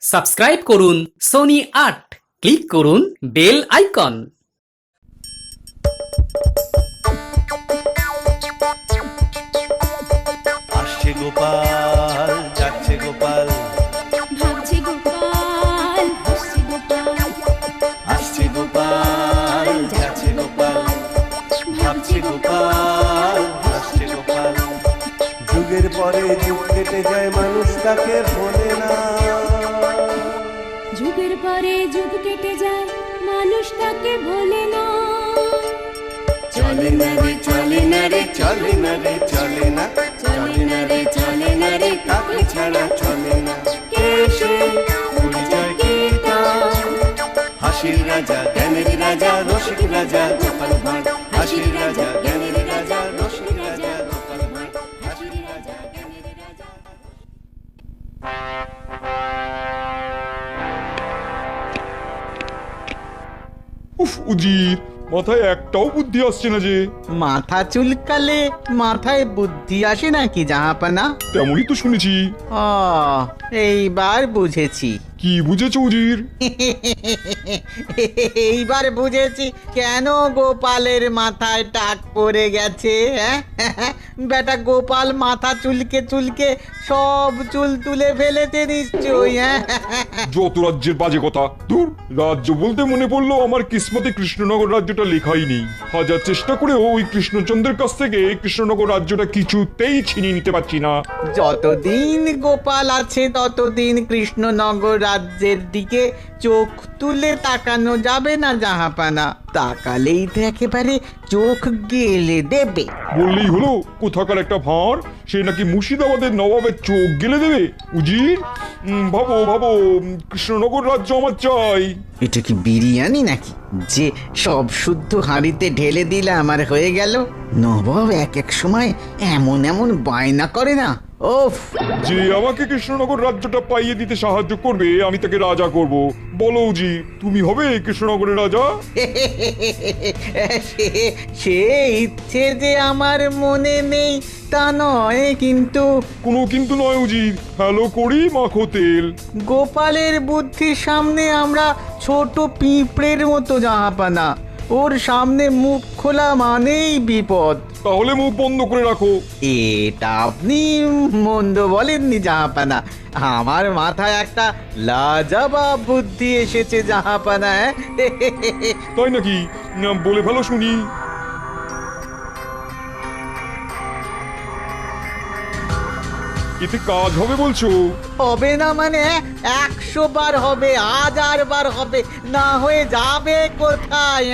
Subscribe করুন Sony ৮, click করুন bell icon. আসছে গোপাল, যাচ্ছে গোপাল, ভাবছে গোপাল, হাসছে গোপাল, আসছে গোপাল, যাচ্ছে গোপাল, ভাবছে গোপাল, হাসছে গোপাল। যুগের পরে যুগ কেটে যায়, মানুষ তাকে ভোলে না। যুগের পরে যুগ কেটে যায়, মানুষ তাকে ভোলে না। চলে না রে, চলে না রে, চলে না রে, চলে না, চলে না রে, চলে না রে, কাকে ছাড়া চলে না। কে সে পরিচয় কি তার? হাসির রাজা, জ্ঞানের রাজা, রসিক রাজা গোপাল ভাঁড়। হাসির রাজা, জ্ঞানের রাজা, রসিক রাজা গোপাল ভাঁড়। হাসির রাজা, জ্ঞানের রাজা। উফ উজির, মাথায় একটাও বুদ্ধি আসছে না যে। মাথা চুলকালে মাথায় বুদ্ধি আসে নাকি জাহাপানা? তেমনই তো শুনেছি। এইবার বুঝেছি। কি বুঝেছো উজির? এইবার বুঝেছি কেন গোপালের মাথায় টাক পড়ে গেছে। বেটা গোপাল মাথা চুলকে চুলকে সব চুল তুলে ফেলেছে নিশ্চয়ই। যত রাজ্যের বাজে কথা। দূর, রাজ্য বলতে মনে পড়লো আমার কিসমতে কৃষ্ণনগর রাজ্যটা লেখাই নেই। হাজার চেষ্টা করেও ওই কৃষ্ণচন্দ্রের কাছ থেকে কৃষ্ণনগর রাজ্যটা কিছুতেই ছিনিয়ে নিতে পারছি না। যতদিন গোপাল আছে ততদিন কৃষ্ণনগর রাজ্যের দিকে চোখ তুলে তাকানো যাবে না জাহাপানা। তাকালেই তো একেবারে চোখ গেলে দেবে। বললেই হলো কোথাকার একটা ভাঁড় সে নাকি মুর্শিদাবাদের নবাবের চোখ গেলে দেবে। উজির, ভাবো ভাবো, কৃষ্ণনগর রাজ্য আমার চাই। এটা কি বিরিয়ানি নাকি যে সব শুদ্ধ হাঁড়িতে ঢেলে দিলে আমার হয়ে গেল? নবাব এক এক সময় এমন এমন বায়না করে না, ওফ। যে আমাকে কৃষ্ণনগর রাজ্যটা পাইয়ে দিতে সাহায্য করবে আমি তাকে রাজা করব। বলো উজি, তুমি হবে কৃষ্ণনগরের রাজা? সে ইচ্ছে যে আমার মনে নেই তা নয়, কিন্তু কোনো কিন্তু নয় উজি, হ্যালো করি মাখো তেল। গোপালের বুদ্ধির সামনে আমরা ছোট পিঁপড়ের মতো জাহাপানা। ওর সামনে মুখ খোলা মানেই বিপদ। তাহলে মুখ বন্ধ করে রাখো। এটা আপনি মন্দ বলেননি জাহাপানা। আমার মাথায় একটা লাজবাব বুদ্ধি এসেছে জাহাপানা। তাই নাকি? বলে ভালো শুনি। এতে কাজ হবে বলছো? হবে না মানে 100 বার হবে, 1000 বার হবে, না হয়ে যাবে কোথায়?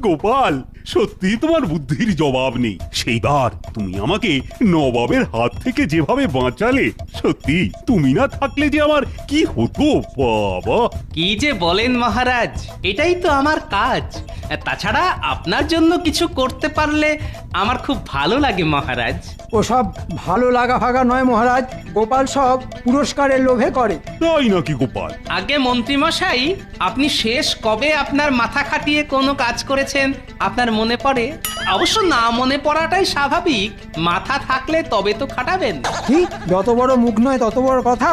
গোপাল, সত্যি তোমার বুদ্ধির জবাব নেই। সেইবার তুমি আমাকে নবাবের হাত থেকে যেভাবে বাঁচালে, সত্যি তুমি না থাকলে যে আমার কি হতো বাবা। কি যে বলেন মহারাজ, এটাই তো আমার কাজ। তাছাড়া আপনার জন্য কিছু করতে পারলে আমার খুব ভালো লাগে মহারাজ। ওসব ভালো লাগা ফাগা নয় মহারাজ, গোপাল সব পুরস্কারের লোভে করে। তাই নাকি গোপাল? আগে মন্ত্রীমশাই, আপনি শেষ কবে আপনার মাথা খাটিয়ে কোনো কাজ করেছেন আপনার মনে পড়ে? অবশ্য না মনে পড়াটাই স্বাভাবিক, মাথা থাকলে তবে তো খাটাবেন। কি যত বড় মুখ নয় তত বড় কথা।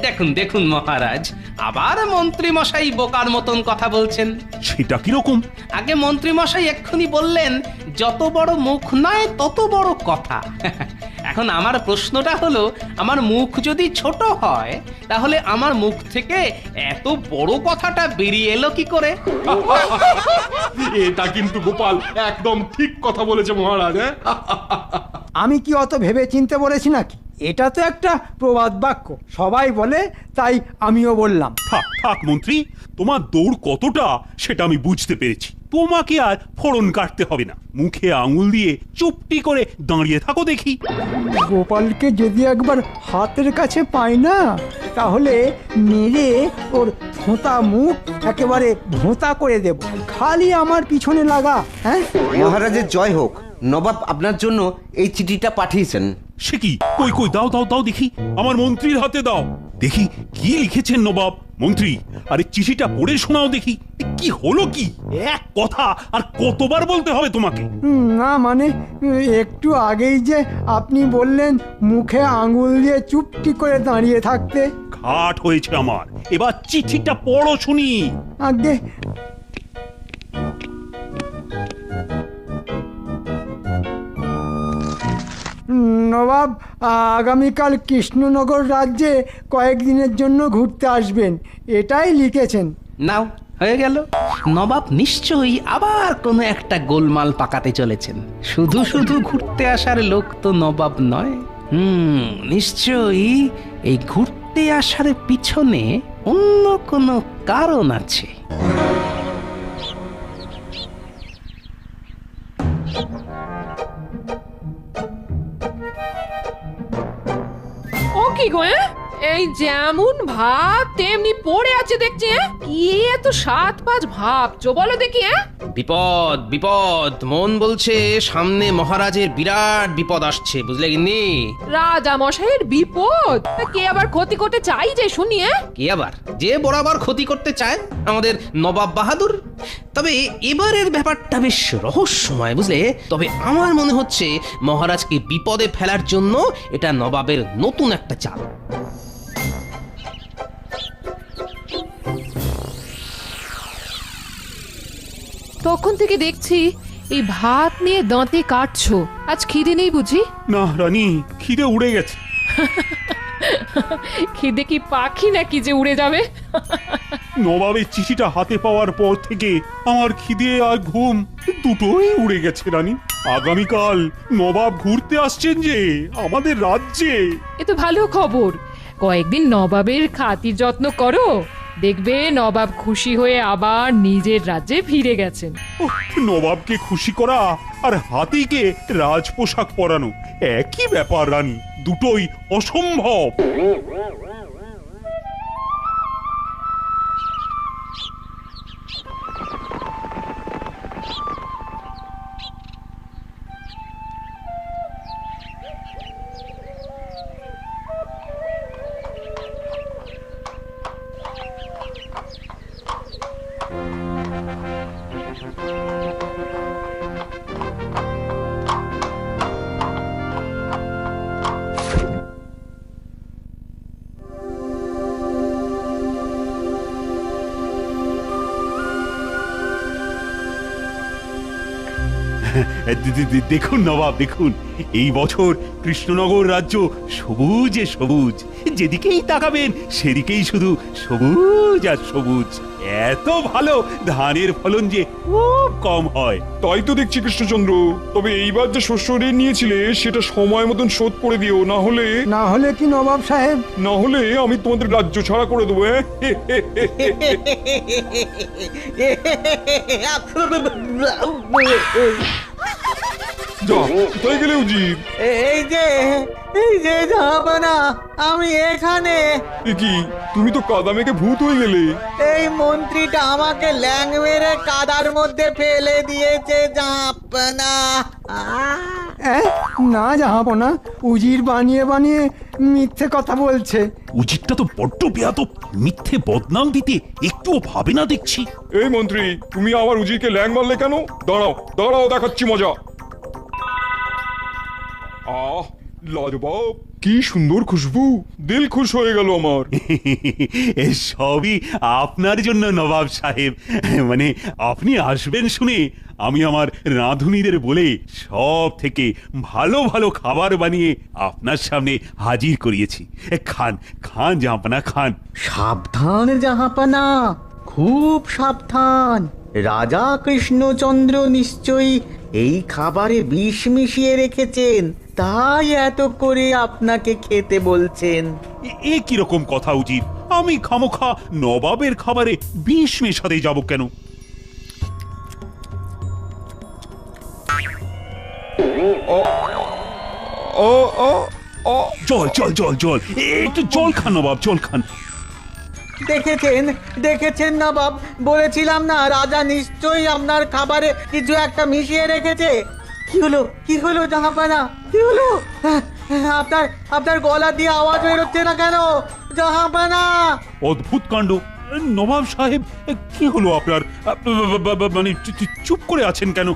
দেখুন দেখুন মহারাজ, আবার মন্ত্রী মশাই বোকার মতন কথা বলছেন। সেটা কিরকম? আগে মন্ত্রী মশাই এক্ষুনি বললেন যত বড় মুখ নয় তত বড় কথা। এখন আমার প্রশ্নটা হলো, আমার মুখ যদি ছোট হয় তাহলে আমার মুখ থেকে এত বড় কথাটা বেরিয়ে এলো কি করে? এটা কিন্তু গোপাল একদম ঠিক কথা বলেছে মহারাজ। আমি কি অত ভেবে চিনতে বলেছি নাকি? এটা তো একটা প্রবাদ বাক্য, সবাই বলে, তাই আমিও বললাম। থাক থাক মন্ত্রী, তোমার দৌড় কতটা সেটা আমি বুঝতে পেরেছি। তোমাকে আর ফোড়ন কাটতে হবে না, মুখে আঙুল দিয়ে চুপটি করে দাঁড়িয়ে থাকো দেখি। গোপালকে যদি একবার হাতের কাছে পাই না, তাহলে মেরে ওর ভোঁতা মুখ একেবারে ভোঁতা করে দেব। খালি আমার পিছনে লাগা। হ্যাঁ, মহারাজের জয় হোক। নবাব আপনার জন্য এই চিঠিটা পাঠিয়েছেন। সে কি? কই কই, দাও দাও দাও দেখি, আমার মন্ত্রীর হাতে দাও দেখি কি লিখেছেন নবাব। মন্ত্রী, আরে চিঠিটা পড়ে শোনাও দেখি, কি হলো কি? এক কথা আর কতবার বলতে হবে তোমাকে? না মানে একটু আগেই যে আপনি বললেন মুখে আঙুল দিয়ে চুপটি করে দাঁড়িয়ে থাকতে। ঘাট হয়েছে আমার, এবার চিঠিটা পড়ো শুনি। আগে নবাব আগামীকাল কৃষ্ণনগর রাজ্যে কয়েকদিনের জন্য ঘুরতে আসবেন, এটাই লিখেছেন। নাও, হয়ে গেল। নবাব নিশ্চয়ই আবার কোনো একটা গোলমাল পাকাতে চলেছেন। শুধু শুধু ঘুরতে আসার লোক তো নবাব নয়। নিশ্চয়ই এই ঘুরতে আসার পিছনে অন্য কোনো কারণ আছে। ও কি গো, এই যেমন ভাত তেমনি পড়ে আছে দেখছি। কি এত 7-5 ভাবছো বলো দেখি? বিপদ বিপদ, মন বলছে সামনে মহারাজের বিরাট বিপদ আসছে, বুঝলে গিন্নি? রাজা মশাইয়ের বিপদ? কে আবার ক্ষতি করতে চাই যে শুনি? কি আবার? যে বরাবর ক্ষতি করতে চায় আমাদের নবাব বাহাদুর। তবে এবারের ব্যাপারটা বেশ রহস্যময়, বুঝলে? তবে আমার মনে হচ্ছে মহারাজকে বিপদে ফেলার জন্য এটা নবাবের নতুন একটা চাল। তখন থেকে দেখছি এই ভাত নিয়ে দাঁতে কাটছো। আজ খিদে নেই বুঝি? না রানী, খিদে উড়ে গেছে। খিদে কি পাখি নাকি যে উড়ে যাবে? নবাবের চিঠিটা হাতে পাওয়ার পর থেকে আমার খিদে আর ঘুম দুটোই উড়ে গেছে রানী। আগামীকাল নবাব ঘুরতে আসছেন যে আমাদের রাজ্যে। এ তো ভালো খবর। কয়েকদিন নবাবের খাতির যত্ন করো, দেখবে নবাব খুশি হয়ে আবার নিজের রাজ্যে ফিরে গেছেন। উফ, নবাবকে খুশি করা আর হাতিকে রাজ পোশাক পরানো একই ব্যাপার রানী, দুটোই অসম্ভব। দেখুন নবাব, দেখুন এই বছর কৃষ্ণনগর রাজ্য সবুজে সবুজ, যেদিকেই তাকাবেন সেদিকেই শুধু সবুজ আর সবুজ। এত ভালো ধানের ফলন যে খুব কম হয়। তাই তো দেখছি কৃষ্ণচন্দ্র। তবে এইবার যে শস্য ঋণ নিয়েছিলে সেটা সময় মতন শোধ করে দিও, না হলে কি নবাব সাহেব? না হলে আমি তোমাদের রাজ্য ছাড়া করে দেবো। যা, কোথায় গেলে উজির? এই যে জাহাপানা, আমি এখানে। এ কি, তুমি তো কাদা মেখে ভূত হয়ে গেলে। এই মন্ত্রীটা আমাকে ল্যাং মেরে কাদার মধ্যে ফেলে দিয়েছে জাহাপানা। না জাহাপনা, উজির বানিয়ে বানিয়ে মিথ্যে কথা বলছে। উচিতটা তো বড্ড বেয়াদব, মিথ্যে বদনাম দিতে একটুও ভাবে না দেখছি। এই মন্ত্রী, তুমি আবার উজিরকে ল্যাং মারলে কেন? দাঁড়াও দাঁড়াও, দেখাচ্ছি মজা। আহ, লাজবাব, কি সুন্দর খুশবু, দিল খুশ হয়ে গেল আমার। সবই আপনার জন্য নবাব সাহেব। মানে আপনি আসবেন শুনে আমি আমার রাঁধুনিদের বলে সব থেকে ভালো ভালো খাবার বানিয়ে আপনার সামনে হাজির করিয়েছি। খান খান জাহাপানা, খান। সাবধান জাহাপানা, খুব সাবধান। রাজা কৃষ্ণচন্দ্র নিশ্চয়ই এই খাবারে বিষ মিশিয়ে রেখেছেন, তাই এত করে আপনাকে খেতে বলছেন। এ কিরকম কথা উচিত? আমি খামোখা নবাবের খাবারে বিষ মেশাতে যাব কেন? জল জল জল জল, একটু জল খান নবাব, জল খান। দেখেছেন নবাব, বলেছিলাম না রাজা নিশ্চয়ই আপনার খাবারে কিছু একটা মিশিয়ে রেখেছে। কি হলো জাহাপানা, কি হলো? আপনার আপনার গলা দিয়ে আওয়াজ বেরোচ্ছে না কেন জাহাপানা? অদ্ভুত কাণ্ড। নবাব সাহেব, কি হলো আপনার? মানে চুপ করে আছেন কেন?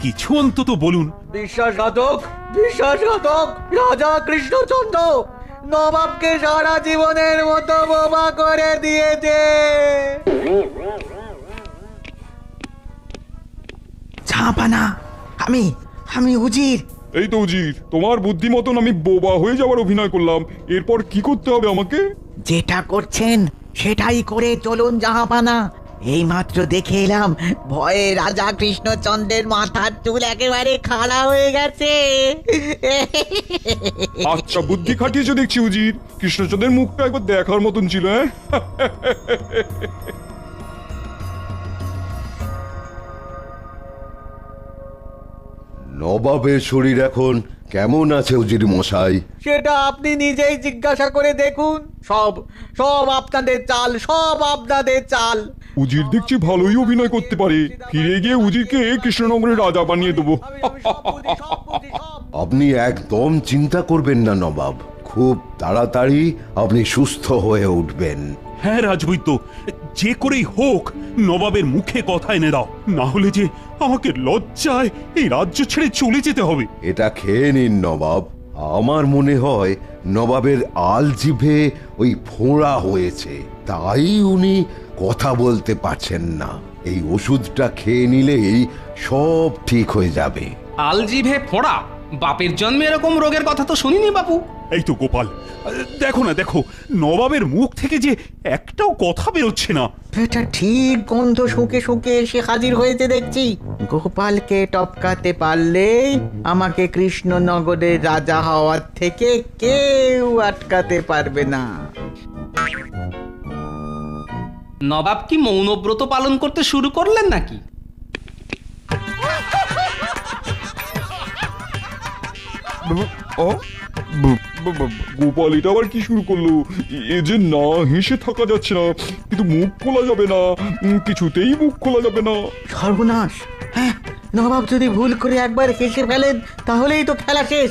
কিছু অন্তত বলুন। বিশ্বাসঘাতক, বিশ্বাসঘাতক রাজা কৃষ্ণচন্দ্র নবাবকে সারা জীবনের মতো বোবা করে দিয়েছে। জাহাপানা, আমি আমি উজির। এই তো উজির, তোমার বুদ্ধি মতন আমি বোবা হয়ে যাওয়ার অভিনয় করলাম। এরপর কি করতে হবে আমাকে? যেটা করছেন সেটাই করে চলুন জাহাপানা। এইমাত্র দেখে এলাম ভয়ে রাজা কৃষ্ণচন্দ্রের মাথার চুল একেবারে খাড়া হয়ে গেছে। আচ্ছা, বুদ্ধি খাটিয়েছো দেখছি উজির। কৃষ্ণচন্দ্রের মুখটা একবার দেখার মতন ছিল। হ্যাঁ, নবাবের শরীর এখন কেমন আছে উজির মশাই? সেটা আপনি নিজেই জিজ্ঞাসা করে দেখুন। সব সব আপনাদের চাল, সব আপনাদের চাল। উজির দেখছি ভালোই অভিনয় করতে পারে। ফিরে গিয়ে উজিরকে কৃষ্ণনগরের রাজা বানিয়ে দেবো। আপনি একদম চিন্তা করবেন না নবাব, খুব তাড়াতাড়ি আপনি সুস্থ হয়ে উঠবেন। হ্যাঁ রাজবৈদ্য, যে করেই হোক নবাবের মুখে কথা এনে দাও, না হলে যে আমাকে লজ্জায় এই রাজ্য ছেড়ে চলে যেতে হবে। এটা খেয়ে নিন নবাব। আমার মনে হয় নবাবের আলজিভে ওই ফোঁড়া হয়েছে, তাই উনি কথা বলতে পারছেন না। এই ওষুধটা খেয়ে নিলেই সব ঠিক হয়ে যাবে। আলজিভে ফোড়া? বাপের জন্মে এরকম রোগের কথা তো শুনিনি বাপু। এই তো গোপাল, দেখো না, দেখো নবাবের মুখ থেকে যে একটাও কথা বেরোচ্ছে না। এটা ঠিক গন্ধ শুকে শুকে এসে হাজির হয়েছে দেখছি। গোপালকে টপকাতে পারলেই আমাকে কৃষ্ণনগরের রাজা হওয়ার থেকে কেউ আটকাতে পারবে না। নবাব কি মৌনব্রত পালন করতে শুরু করলেন নাকি? গোপাল এটা আবার কি শুরু করলো? এ যে না হেসে থাকা যাচ্ছে না, কিন্তু মুখ খোলা যাবে না, কিছুতেই মুখ খোলা যাবে না। সর্বনাশ! হ্যাঁ, নবাব যদি ভুল করে একবার হেসে ফেলেন তাহলেই তো খেলা শেষ।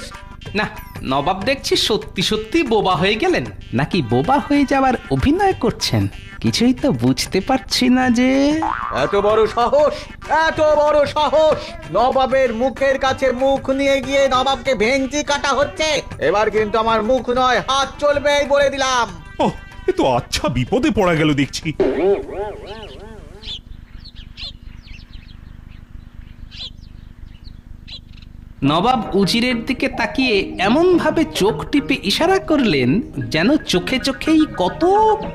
না, নবাব দেখছি সত্যি সত্যি বোবা হয়ে গেলেন, নাকি বোবা হয়ে যাওয়ার অভিনয় করছেন কিছুই তো বুঝতে পারছি না যে। এত বড় সাহস, এত বড় সাহস! নবাবের মুখের কাছে মুখ নিয়ে গিয়ে নবাবকে ভেঙচি কাটা হচ্ছে। এবার কিন্তু আমার মুখ নয়, হাত চলবে এই বলে দিলাম। ওহ, এ তো আচ্ছা বিপদে পড়া গেল দেখছি। নবাব উজিরের দিকে তাকিয়ে এমন ভাবে চোখ টিপে ইশারা করলেন যেন চোখে চোখেই কত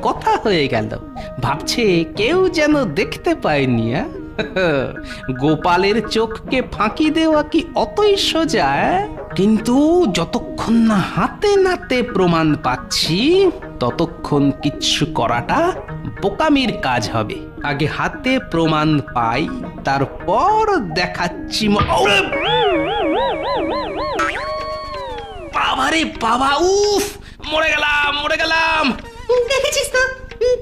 কথা হয়ে গেল। ভাবছে কেউ যেন দেখতে পায়নি। গোপালের চোখকে ফাঁকি দেওয়া কি অতই সোজা? কিন্তু যতক্ষণ না হাতে নাতে প্রমাণ পাচ্ছি ততক্ষণ কিচ্ছু করাটা বোকামির কাজ হবে। আগে হাতে প্রমাণ পাই, তারপর দেখাচ্ছি। বাবারে বাবা, উফ, মরে গেলাম মরে গেলাম। দেখেছিস তো,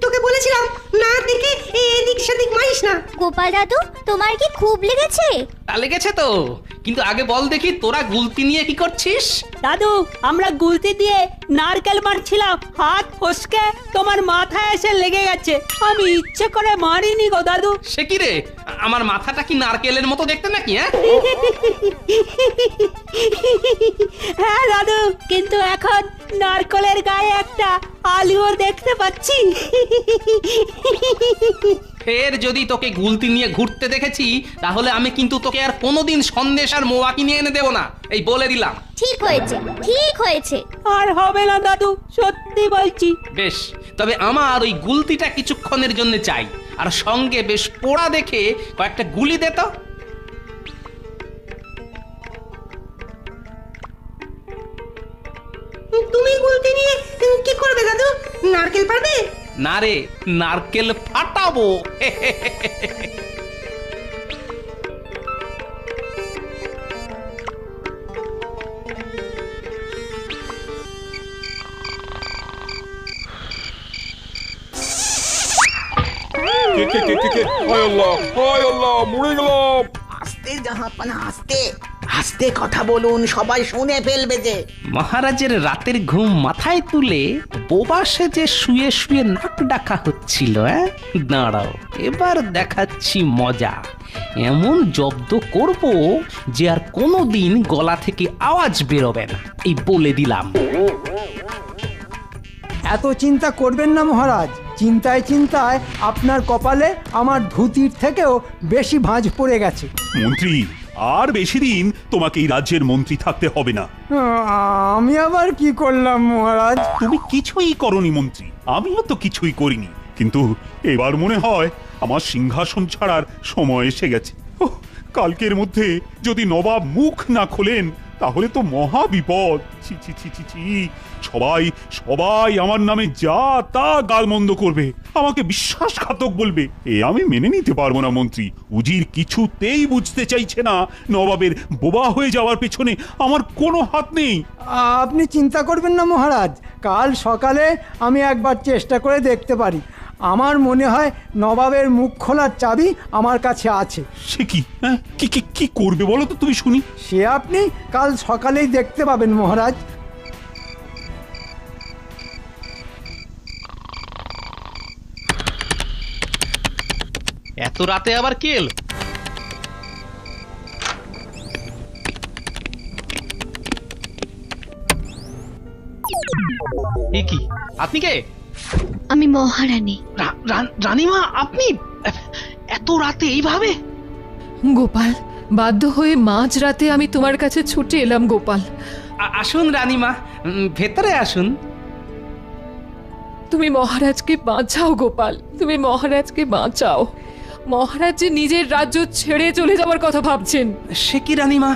তোকে বলেছিলাম না দেখে এদিক সেদিক মারিস না। গোপাল দাদু, তোমার কি খুব লেগেছে? তা লেগেছে তো, কিন্তু আগে বল দেখি তোরা গুলতি নিয়ে কি করছিস? দাদু, আমরা গুলতি দিয়ে নারকেল মারছিলাম, হাত ফসকে তোমার মাথায় এসে লেগে গেছে। আমি ইচ্ছে করে মারিনি গো দাদু। সে কি রে, আমার মাথাটা কি নারকেলের মতো দেখতে নাকি? হ্যাঁ দাদু, কিন্তু এখন নারকেলের গায়ে একটা আলুও দেখতে পাচ্ছি। ফের যদি তোকে গুলতি নিয়ে ঘুরতে দেখেছি তাহলে আমি কিন্তু তোকে আর কোনোদিন সন্দেশ আর মোয়া কিনে এনে দেবো না, এই বলে দিলাম। ঠিক হয়েছে, ঠিক হয়েছে। আর হবে না দাদু, সত্যি বলছি। বেশ, তবে আমার ওই গুলতিটা কিছুক্ষণের জন্য চাই, আর সঙ্গে বেশ পোড়া দেখে কয়েকটা গুলি দে তো। তুমি গুলতি নিয়ে কি করবে দাদু? নারকেল পারবে? না রে, নারকেল ফাটাবো। কে? হায় আল্লাহ, হায় আল্লাহ, মরে গেলাম। আস্তে জাহাপানা, আস্তে। আস্তে কথা বলুন, সবাই শুনে ফেলবে যে। মহারাজের রাতের ঘুম মাথায় তুলে বোবা সেজে শুয়ে শুয়ে নাক ডাকা হচ্ছিল। দাঁড়াও, এবার দেখাচ্ছি মজা। এমন জব্দ করব যে আর কোনোদিন গলা থেকে আওয়াজ বেরোবে না, এই বলে দিলাম। এত চিন্তা করবেন না মহারাজ। চিন্তায় চিন্তায় আপনার কপালে আমার ধুতির থেকেও বেশি ভাঁজ পড়ে গেছে। মন্ত্রী, আর বেশি দিন তোমাকে এই রাজ্যের মন্ত্রী থাকতে হবে না। আমি আবার কি করলাম মহারাজ? তুমি কিছুই করনি মন্ত্রী, আমিও তো কিছুই করিনি, কিন্তু এবার মনে হয় আমার সিংহাসন ছাড়ার সময় এসে গেছে। ওহ, কালকের মধ্যে যদি নবাব মুখ না খোলেন তাহলে তো মহা বিপদ। ছি ছি ছি ছি ছি, সবাই সবাই আমার নামে যা তা গালমন্দ করবে, আমাকে বিশ্বাসঘাতক বলবে। এ আমি মেনে নিতে পারবো না মন্ত্রী। উজির কিছুতেই বুঝতে চাইছে না নবাবের বোবা হয়ে যাওয়ার পেছনে আমার কোনো হাত নেই। আপনি চিন্তা করবেন না মহারাজ, কাল সকালে আমি একবার চেষ্টা করে দেখতে পারি। আমার মনে হয় নবাবের মুখ খোলার চাবি আমার কাছে আছে। সে কি? হ্যাঁ, কি কি কি করবে বলো তো তুমি শুনি। সে আপনি কাল সকালেই দেখতে পাবেন মহারাজ। এত রাতে আবার কে এলো? এ কি, আপনি কে? আমি মহারানী। রানীমা, আপনি এত রাতে এইভাবে? গোপাল, বাধ্য হয়ে মাঝরাতে আমি তোমার কাছে ছুটে এলাম গোপাল। আসুন রানীমা, ভেতরে আসুন। তুমি মহারাজকে বাঁচাও গোপাল, তুমি মহারাজকে বাঁচাও। মহারাজ যে নিজের রাজ্য ছেড়ে চলে যাওয়ার কথা ভাবছেন। সে কি রানীমা,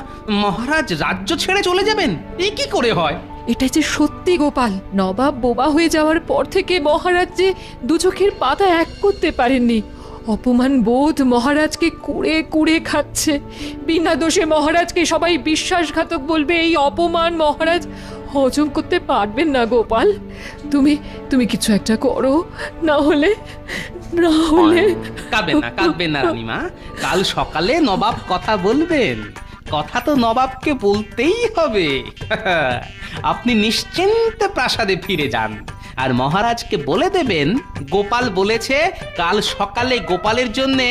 মহারাজ রাজ্য ছেড়ে চলে যাবেন? এ কি করে হয়? এটা যে সত্যি গোপাল। নবাব বোবা হয়ে যাওয়ার পর থেকে মহারাজ যে দু চোখের পাতা এক করতে পারেননি। অপমান বোধ মহারাজকে কুড়ে কুড়ে খাচ্ছে। বিনা দোষে মহারাজকে সবাই বিশ্বাসঘাতক বলবে। এই অপমান মহারাজ হজম করতে পারবেন না গোপাল। তুমি কিছু একটা করো, না হলে কাঁদবেন না রানীমা। কাল সকালে নবাব কথা বলবেন। কথা তো নবাবকে বলতেই হবে। আপনি নিশ্চিন্তে প্রাসাদে ফিরে যান, আর মহারাজকে বলে দেবেন গোপাল বলেছে কাল সকালে গোপালের জন্যে।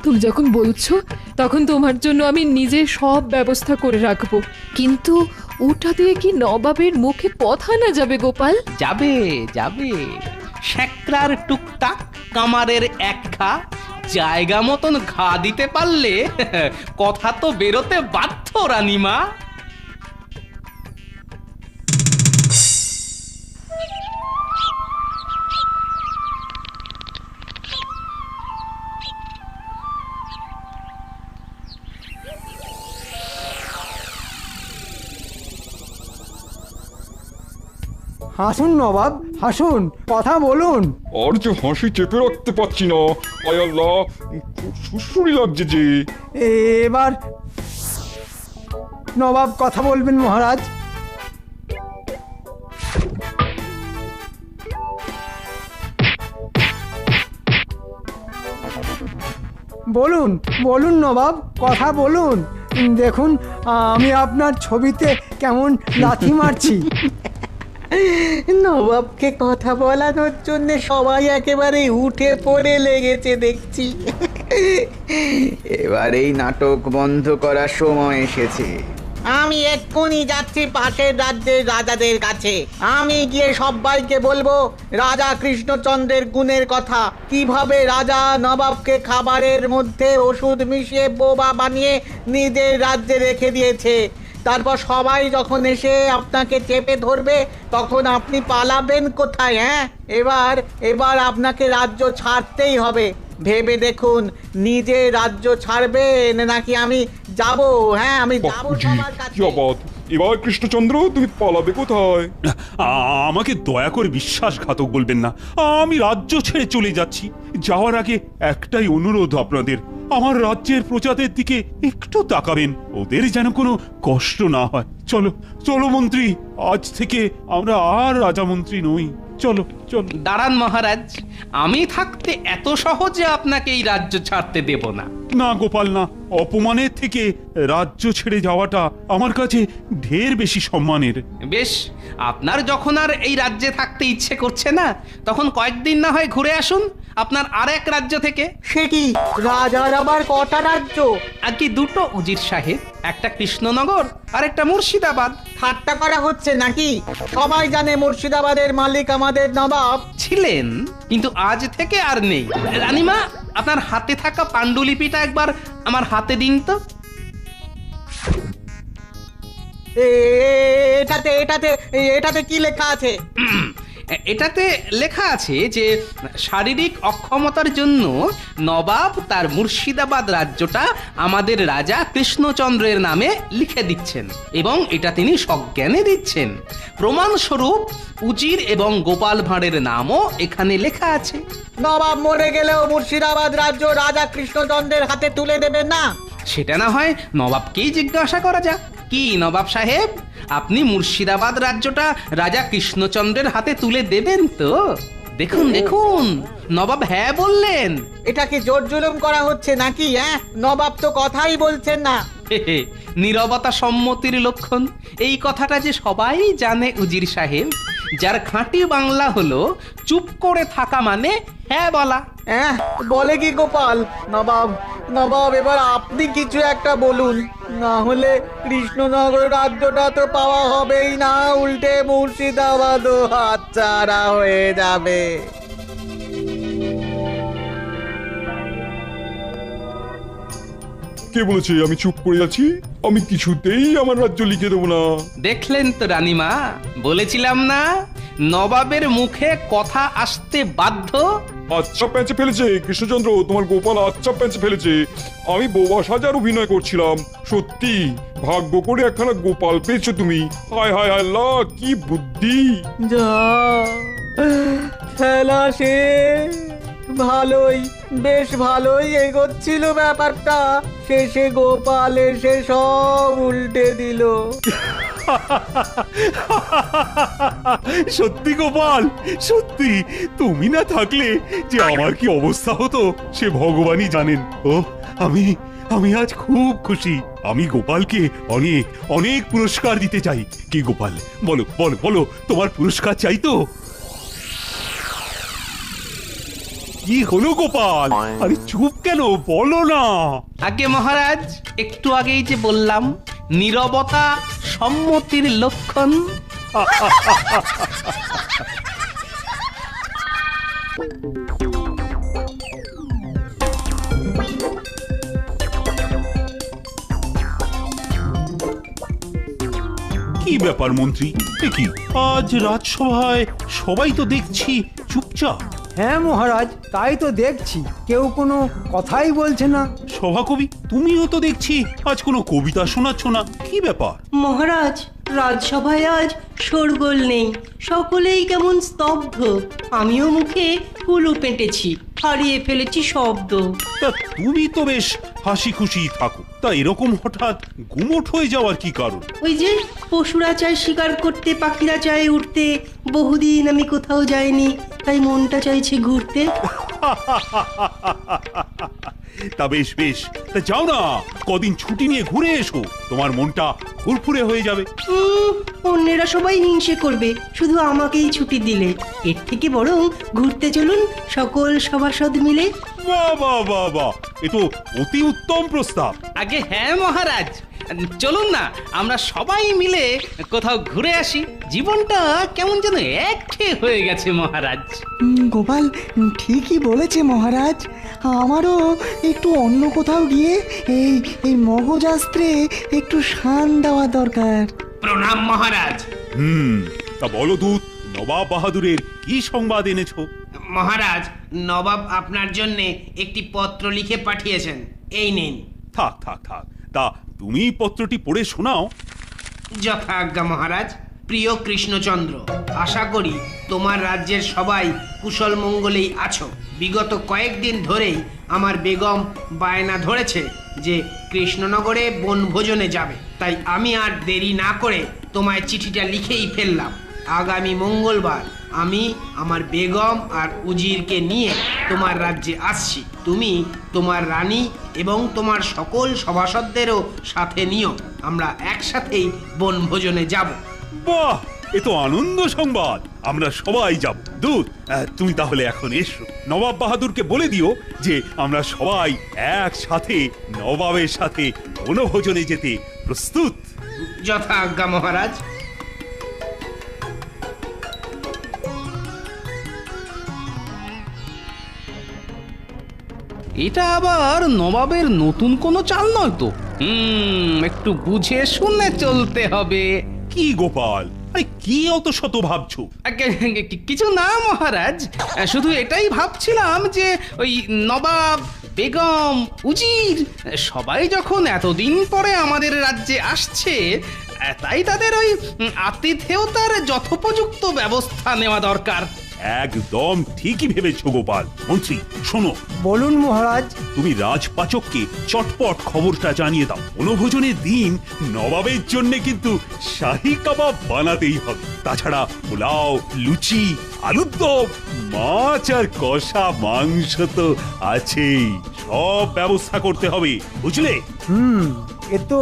তুমি যখন বলছো তখন তোমার জন্য আমি নিজে সব ব্যবস্থা করে রাখবো। কিন্তু ওটা দিয়ে কি নবাবের মুখে কথা না যাবে গোপাল? যাবে যাবে। শেকরার টুকটাক, কামারের এক ঘা, জায়গা মতন ঘা দিতে পারলে কথা তো বেরোতে বাধ্য রানীমা। হাসুন নবাব, হাসুন, কথা বলুন। আর যে হাসি চেপে রাখতে পারছি না। আয় আল্লাহ, খুব সুশ্রুরি লাগছে যে। এবার নবাব কথা বলবেন মহারাজ। বলুন বলুন নবাব, কথা বলুন। দেখুন আমি আপনার ছবিতে কেমন লাথি মারছি। নবাবকে কথা বলানোর জন্য সবাই একেবারে উঠে পড়ে লেগেছে দেখছি। এবার এই নাটক বন্ধ করার সময় এসেছে। আমি এক্ষুনি যাচ্ছি পাশের রাজ্যের রাজাদের কাছে। আমি গিয়ে সবাইকে বলবো রাজা কৃষ্ণচন্দ্রের গুণের কথা, কিভাবে রাজা নবাবকে খাবারের মধ্যে ওষুধ মিশিয়ে বোবা বানিয়ে নিজের রাজ্যে রেখে দিয়েছে। তারপর সবাই যখন এসে আপনাকে চেপে ধরবে তখন আপনি পালাবেন কোথায়? এবার আপনাকে রাজ্য ছাড়তেই হবে। ভেবে দেখুন, নিজে রাজ্য ছাড়বেন নাকি আমি যাব? আমি যাব সবার কাছে। এবার কৃষ্ণচন্দ্র, তুমি পালাবে কোথায়? আমাকে দয়া করে বিশ্বাসঘাতক বলবেন না। আমি রাজ্য ছেড়ে চলে যাচ্ছি। যাওয়ার আগে একটাই অনুরোধ আপনাদের, আমার রাজ্যের প্রজাদের দিকে একটু তাকাবেন, ওদের যেন কোনো কষ্ট না হয়। চলো চলো মন্ত্রী, আজ থেকে আমরা আর রাজা মন্ত্রী নই। চলো দাঁড়ান মহারাজ, আমি থাকতে এত সহজে আপনাকে এই রাজ্য ছাড়তে দেব না। না গোপাল না, অপমানের থেকে রাজ্য ছেড়ে যাওয়াটা আমার কাছে ঢের বেশি সম্মানের। বেশ, আপনার যখন আর এই রাজ্যে থাকতে ইচ্ছে করছে না, তখন কয়েকদিন না হয় ঘুরে আসুন আপনার আরেক রাজ্য থেকে। সে কি, রাজার আবার কটা রাজ্য? আর কি দুটো উজির সাহেব, একটা কৃষ্ণনগর আর একটা মুর্শিদাবাদ। ঠাট্টা করা হচ্ছে নাকি? সবাই জানে মুর্শিদাবাদের মালিক আমাদের নবাব। ছিলেন, কিন্তু আজ থেকে আর নেই। রানীমা, আপনার হাতে থাকা পাণ্ডুলিপিটা একবার আমার হাতে দিন তো। এটাতে এটাতে এটাতে কি লেখা আছে? এটাতে লেখা আছে যে শারীরিক অক্ষমতার জন্য নবাব তার মুর্শিদাবাদ রাজ্যটা আমাদের রাজা কৃষ্ণচন্দ্রের নামে লিখে দিচ্ছেন এবং এটা তিনি সজ্ঞানে দিচ্ছেন। প্রমাণস্বরূপ উজির এবং গোপাল ভাঁড়ের নামও এখানে লেখা আছে। নবাব মরে গেলেও মুর্শিদাবাদ রাজ্য রাজা কৃষ্ণচন্দ্রের হাতে তুলে দেবেন না? সেটা না হয় নবাবকেই জিজ্ঞাসা করা যাক। কি নবাব সাহেব, আপনি মুর্শিদাবাদ রাজ্যটা রাজা কৃষ্ণচন্দ্রের হাতে তুলে দেবেন তো? দেখুন দেখুন, নবাব হ্যাঁ বললেন। এটা কি জোর জুলুম করা হচ্ছে নাকি? নবাব তো কথাই বলছেন না। নীরবতা সম্মতির লক্ষণ, এই কথাটা যে সবাই জানে উজির সাহেব। যার খাঁটি বাংলা হলো চুপ করে থাকা মানে হ্যাঁ বলা। বলে কি গোপাল? নবাব নবাব এবার আপনি কিছু একটা বলুন, না হলে কৃষ্ণনগর রাজ্যটা তো পাওয়া হবেই না, উল্টে মুর্শিদাবাদও হাতছাড়া হয়ে যাবে। কে বলেছে আমি চুপ করে আছি? আমি কিছুতেই আমার রাজ্য লিখে দেবো না। দেখলেন তো রানীমা, বলেছিলাম না নবাবের মুখে কথা আসতে বাধ্য। আচ্ছা প্যাঁচে ফেলেছে কৃষ্ণচন্দ্র, তোমার গোপাল আচ্ছা প্যাঁচে ফেলেছে। আমি বোবা সাজার অভিনয় করছিলাম। সত্যি ভাগ্য করে একখানা গোপাল পেয়েছো তুমি। হায় হায় আল্লাহ, কি বুদ্ধি! যা খেলা শেষ। ভালোই, বেশ ভালোই এগোচ্ছিল ব্যাপারটা, শেষে গোপাল এসে সব উল্টে দিল। সত্যি গোপাল, সত্যি তুমি না থাকলে যে আমার কি অবস্থা হতো সে ভগবানই জানেন। ও আমি আমি আজ খুব খুশি। আমি গোপালকে অনেক অনেক পুরস্কার দিতে চাই। কি গোপাল, বলো বলো বলো, তোমার পুরস্কার চাই তো? কি হলো গোপাল? আরে চুপ কেন, বলো না। আগে মহারাজ, একটু আগেই যে বললাম নীরবতা সম্মতির লক্ষণ। কি ব্যাপার মন্ত্রী, কি আজ রাজসভায় সবাই তো দেখছি চুপচাপ? হ্যাঁ মহারাজ, তাই তো দেখছি, কেউ কোনো কথাই বলছে না। সভাকবি, তুমিও তো দেখছি আজ কোনো কবিতা শোনাচ্ছ না, কি ব্যাপার? মহারাজ, রাজসভায় আজ শোরগোল নেই, সকলেই কেমন স্তব্ধ। আমিও মুখে হুলু পেটেছি, হারিয়ে ফেলেছি শব্দ। তা তুমি তো বেশ হাসি খুশি থাকো, তা এরকম হঠাৎ গুমোট হয়ে যাওয়ার কি কারণ? ওই যে পশুরা চায় শিকার করতে, পাখিরা চায় উঠতে, বহুদিন আমি কোথাও যাইনি, তাই মনটা চাইছে ঘুরতে। তা বেশ বেশ, তা যাও না, কদিন ছুটি নিয়ে ঘুরে এসো, তোমার মনটা ফুরফুরে হয়ে যাবে। অন্যেরা সবাই হিংসে করবে শুধু আমাকেই ছুটি দিলে। এর থেকে বরং ঘুরতে চলুন সকল সভাসদ মিলে। বাহ বাহ বাহ বাহ, এ তো অতি উত্তম প্রস্তাব। আগে হ্যাঁ মহারাজ, চলুন না আমরা সবাই মিলে কোথাও ঘুরে আসি। জীবনটা কেমন যেন একঘেয়ে হয়ে গেছে মহারাজ। গোপাল ঠিকই বলেছে মহারাজ, আমারও একটু অন্য কোথাও গিয়ে এই এই মগজাস্ত্রে একটু শান দেওয়া দরকার। প্রণাম মহারাজ। তা বলো দূত, নবাব বাহাদুরের কি সংবাদ এনেছো? মহারাজ, নবাব আপনার জন্য একটি পত্র লিখে পাঠিয়েছেন, এই নিন। থাক থাক থাক, তা তুমি পত্রটি পড়ে শোনাও। যথাজ্ঞা মহারাজ। প্রিয় কৃষ্ণচন্দ্র, আশা করি তোমার রাজ্যের সবাই কুশল মঙ্গলেই আছো। বিগত কয়েকদিন ধরেই আমার বেগম বায়না ধরেছে যে কৃষ্ণনগরে বনভোজনে যাবে, তাই আমি আর দেরি না করে তোমায় চিঠিটা লিখেই ফেললাম। আগামী মঙ্গলবার আমি আমার বেগম আর উজিরকে নিয়ে তোমার রাজ্যে আসছি। তুমি তোমার রানী এবং তোমার সকল সভাসদদেরও সাথে নিও। আমরা একসাথেই বনভোজনে যাব। বাহ, এ তো আনন্দ সংবাদ। আমরা সবাই যাব। দূত, তুমি তাহলে এখন এসো। নবাব বাহাদুরকে বলে দিও যে আমরা সবাই একসাথে নবাবের সাথে বনভোজনে যেতে প্রস্তুত। যথা আজ্ঞা মহারাজ। এটা আবার নবাবের নতুন কোনো চাল নয় তো? একটু বুঝে শুনে চলতে হবে। কি গোপাল, আরে কি অত শত ভাবছো? কিছু না মহারাজ, শুধু এটাই ভাবছিলাম যে ওই নবাব, বেগম, উজির সবাই যখন এতদিন পরে আমাদের রাজ্যে আসছে, তাই তাদের ওই আতিথেয়তার যথোপযুক্ত ব্যবস্থা নেওয়া দরকার। একদম ঠিকই ভেবেছো গোপাল। মন্ত্রী শোনো। বলুন মহারাজ। তুমি রাজপাচককে চটপট খবরটা জানিয়ে দাও। বনভোজনের দিন নবাবের জন্য কিন্তু শাহী কাবাব বানাতেই হবে। তাছাড়া পোলাও, লুচি, আলুর দম, মাছ আর কষা মাংস তো আছেই। সব ব্যবস্থা করতে হবে, বুঝলে? এ তো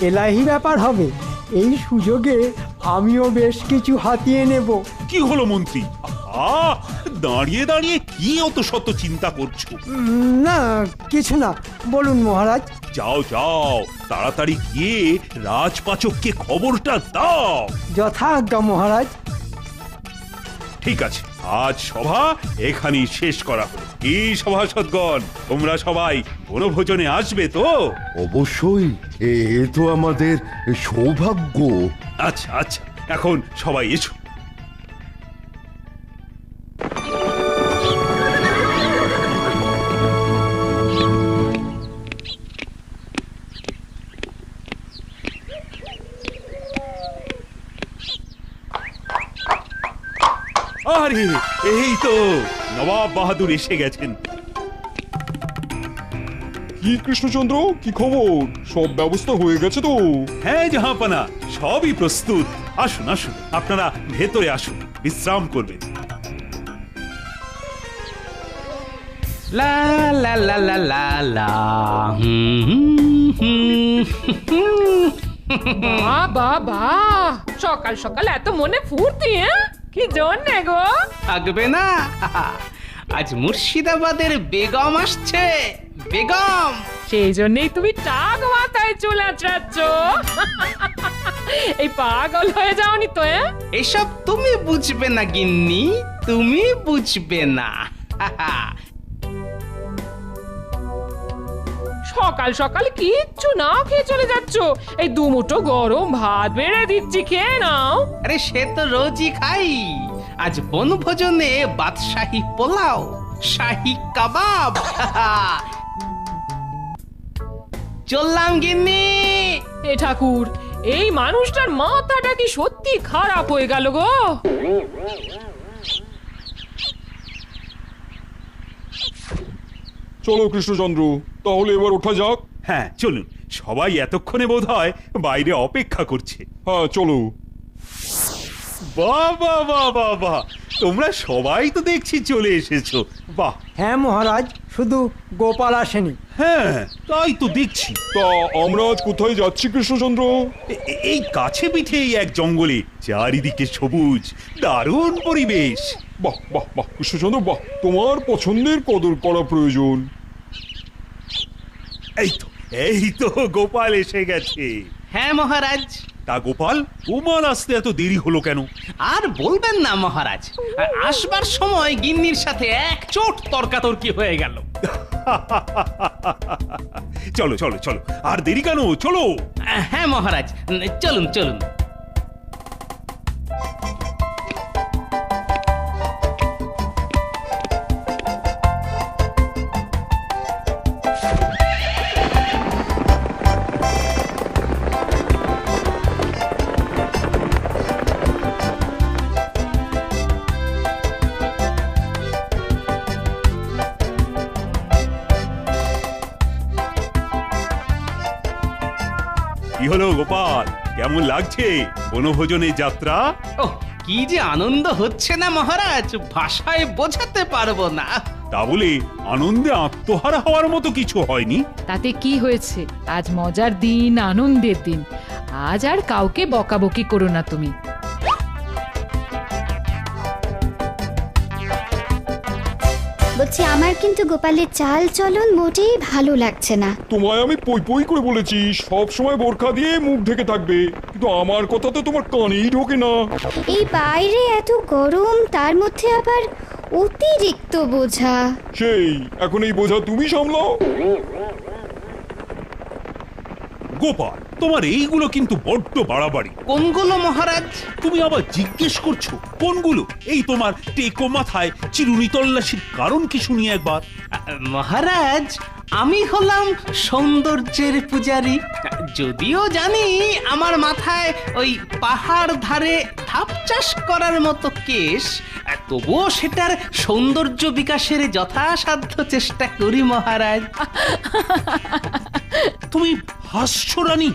এলাহি ব্যাপার হবে। এই সুযোগে আমিও বেশ কিছু হাতিয়ে নেব। কি হলো মন্ত্রী? দাঁড়িয়ে দাঁড়িয়ে কি অত শত চিন্তা করছো? না কিছু না, বলুন মহারাজ। যাও যাও, তাড়াতাড়ি গিয়ে রাজপাচককে খবরটা দাও। যথা আজ্ঞা মহারাজ। ঠিক আছে, আজ সভা এখানেই শেষ করা হলো। কি সভাসদগণ, তোমরা সবাই বনভোজনে আসবে তো? অবশ্যই, এ তো আমাদের সৌভাগ্য। আচ্ছা আচ্ছা, এখন সবাই এসো। আরে এই তো নবাব বাহাদুর এসে গেছেন। কি কৃষ্ণচন্দ্র, কি খবর? সব ব্যবস্থা হয়ে গেছে তো? হ্যাঁ জাহাপানা, সবই প্রস্তুত। আসুন আসুন, আপনারা ভেতরে আসুন, বিশ্রাম করবেন। লা লা লা লা লা লা। বাবা, সকাল সকাল এত মনে ফুর্তি, কি জন্যে গো? থাকবে না, আজ মুর্শিদাবাদের বেগম আসছে। বেগম, সেই জন্যই তুমি টাক মাথায় চুল আঁচড়াচ্ছ। এই পাগল হয়ে যাওনি তো? এসব তুমি বুঝবে না গিন্নি, তুমি বুঝবে না। সকাল সকাল কিচ্ছু না খেয়ে চলে যাচ্ছ। এই দুমুঠো গরম ভাত বেড়ে দিচ্ছি, খেয়ে নাও। আরে সে তো রোজই খাই। আজ বনভোজনে বাদশাহী পোলাও, শাহী কাবাব। চললাম গিন্নি। এ ঠাকুর, এই মানুষটার মাথাটা কি সত্যি খারাপ হয়ে গেল গো? চলো কৃষ্ণচন্দ্র, তাহলে এবার ওঠা যাক। হ্যাঁ চলুন, সবাই এতক্ষণে বোধহয় বাইরে অপেক্ষা করছে। হ্যাঁ চলো। বাবা বাবা বাহ, তোমরা সবাই তো দেখছি চলে এসেছো। বাহ। হ্যাঁ মহারাজ, শুধু গোপাল আসেনি। হ্যাঁ তাই তো দেখছি। তা আমরা আজ কোথায় যাচ্ছি কৃষ্ণচন্দ্র? এই কাছে পিঠে এক জঙ্গলে, চারিদিকে সবুজ, দারুণ পরিবেশ। বাহ বাহ বাহ কৃষ্ণচন্দ্র, বাহ, তোমার পছন্দের কদর করা প্রয়োজন। এই তো গোপাল এসে গেছে। হ্যাঁ মহারাজ। তা গোপাল, তোমার আসতে এত দেরি হলো কেন? আর বলবেন না মহারাজ, আসবার সময় গিন্নির সাথে এক চোট তর্কাতর্কি হয়ে গেল। চলো চলো চলো, আর দেরি কেন, চলো। হ্যাঁ মহারাজ, চলুন চলুন। কি হলো গোপাল, কেমন লাগছে বনভোজনের যাত্রা? ও কি যে আনন্দ হচ্ছে না মহারাজ, ভাষায় বোঝাতে পারবো না। তা বলে আনন্দে আত্মহারা হওয়ার মতো কিছু হয়নি। তাতে কি হয়েছে? আজ মজার দিন, আনন্দের দিন। আজ আর কাউকে বকাবকি করো না তুমি। বলছি আমার কিন্তু গোপালের চাল চলন মোটেই ভালো লাগছে না। তোমায় আমি পই পই করে বলেছি সব সময় বোরখা দিয়ে মুখ ঢেকে থাকবে, কিন্তু আমার কথা তো তোমার কানেই ঢোকে না। এই বাইরে এত গরম, তার মধ্যে আবার অতিরিক্ত বোঝা। সেই এখন এই বোঝা তুমি সামলাও। গোপাল, তোমার এইগুলো কিন্তু বড্ড বাড়াবাড়ি। কোনগুলো মহারাজ? তুমি আবার জিজ্ঞেস করছো কোনগুলো? এই তোমার টেকো মাথায় চিরুনি তল্লাশির কারণ কি শুনি একবার। মহারাজ, আমি হলাম সৌন্দর্যের পূজারী। যদিও জানি আমার মাথায় ওই পাহাড় ধারে ধাপ চাষ করার মতো কেশ, তবুও সেটার সৌন্দর্য বিকাশের যথাসাধ্য চেষ্টা করি মহারাজ। তুমি হাসছো রানী?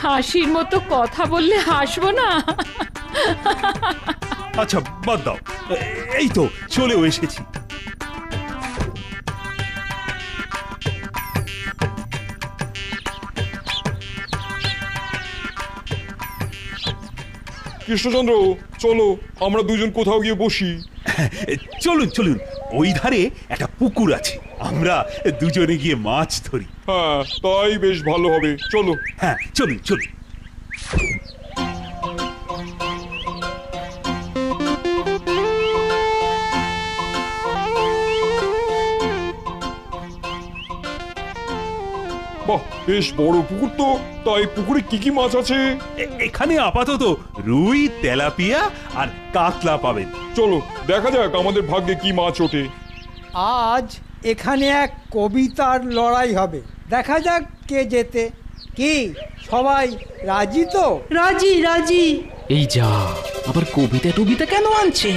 হাসির মতো কথা বললে হাসবো না? আচ্ছা বাদ দাও, এই তো চলেও এসেছি। কৃষ্ণচন্দ্র, চলো আমরা দুজন কোথাও গিয়ে বসি। চলুন চলুন, ওই ধারে একটা পুকুর আছে, আমরা দুজনে গিয়ে মাছ ধরি। হ্যাঁ, তাই বেশ ভালো হবে, চলো। হ্যাঁ চলুন চলুন। বাহ, বেশ বড় পুকুর তো। তাই পুকুরে কি কি মাছ আছে? এখানে আপাতত রুই, তেলাপিয়া আর কাতলা পাবেন। চলো দেখা যাক আমাদের ভাগ্যে কি মাছ ওঠে। আজ এখানে এক কবিতার লড়াই হবে, দেখা যাক কে জেতে। কি সবাই রাজি তো? রাজি রাজি। এই যা, আবার কবিতা টবিতা কেন আনছে?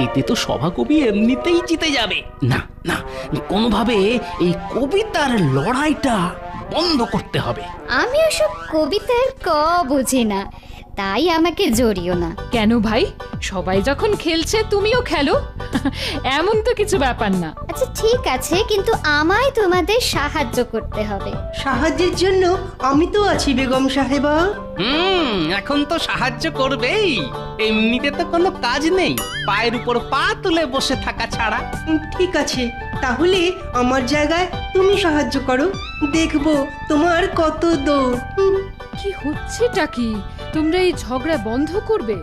এতে তো সভাকবি এমনিতেই জিতে যাবে। না না, কোনোভাবে এই কবিতার লড়াইটা বন্ধ করতে হবে। আমি ওসব কবিতার ক বুঝি না, তাই আমাকে জড়িও না। কেন ভাই, সবাই যখন খেলছে তুমিও খেলো, এমন তো কিছু ব্যাপার না। আচ্ছা ঠিক আছে, কিন্তু আমায় তোমাদের সাহায্য করতে হবে। সাহায্যের জন্য আমি তো আছি বেগম সাহেবা। এখন তো সাহায্য করবেই, এমনিতে তো কোনো কাজ নেই, পায়ের উপর পা তুলে বসে থাকা ছাড়া। ঠিক আছে, তাহলে আমার জায়গায় তুমি সাহায্য করো, দেখবো তোমার কত দৌড়। কি হচ্ছেটা কি? তোমরা এই ঝগড়া বন্ধ করবে?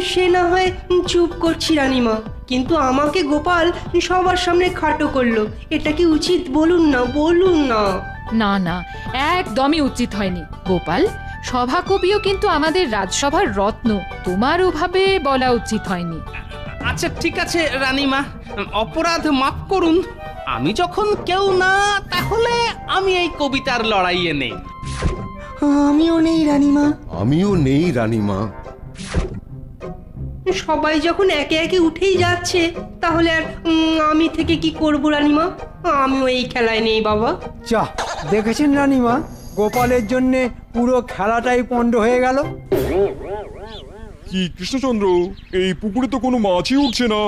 সে না হয় চুপ করছি রানীমা, কিন্তু আমাকে গোপাল সবার সামনে খাটো করলো, এটা কি উচিত? বলুন না বলুন না। না না, একদমই উচিত হয়নি গোপাল। সভাকবিও কিন্তু আমাদের রাজসভার রত্ন, তোমার ওভাবে বলা উচিত হয়নি। আচ্ছা ঠিক আছে রানীমা, অপরাধ মাফ করুন। আমি যখন কেউ না, তাহলে আমি এই কবিতার লড়াইয়ে নেই। আমিও নেই রানীমা। আমিও নেই রানীমা। সবাই যখন একে একে উঠেই যাচ্ছে, তাহলে আর আমি থেকে কি করবো রানীমা? আমিও এই খেলায় নেই বাবা। যা, দেখেছেন রানীমা, গোপালের জন্যে পুরো খেলাটাই পণ্ড হয়ে গেল। কি কৃষ্ণচন্দ্র, এই পুকুরে তো কোনো মাছই উঠছে না।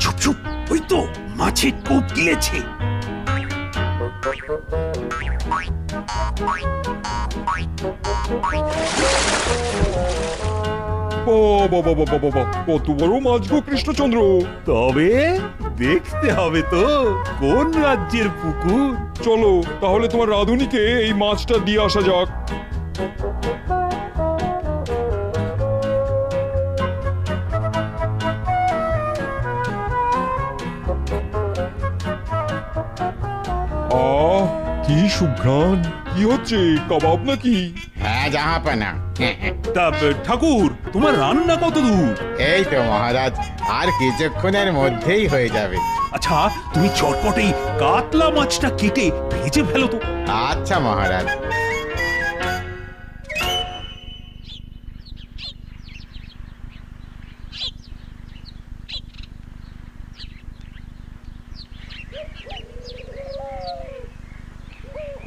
চুপ চুপ, ওই তো মাছের টোপ গিলেছে। বাবা বাবা বাবা, কত বড় মাছ গো কৃষ্ণচন্দ্র। তবে দেখতে হবে তো কোন রাজ্যের পুকুর। চলো তাহলে তোমার রাধুনিকে এই মাছটা দিয়ে আসা যাক। আহ, কি সুঘ্রাণ! কি হচ্ছে, কাবাব নাকি? হ্যাঁ জাহাপানা। তা ঠাকুর, তোমার রান্না কত দূর? এই তো মহারাজ, আর কিছুক্ষণের মধ্যেই হয়ে যাবে। আচ্ছা তুমি চটপটেই কাতলা মাছটা কেটে ভেজে ফেলো তো। আচ্ছা মহারাজ।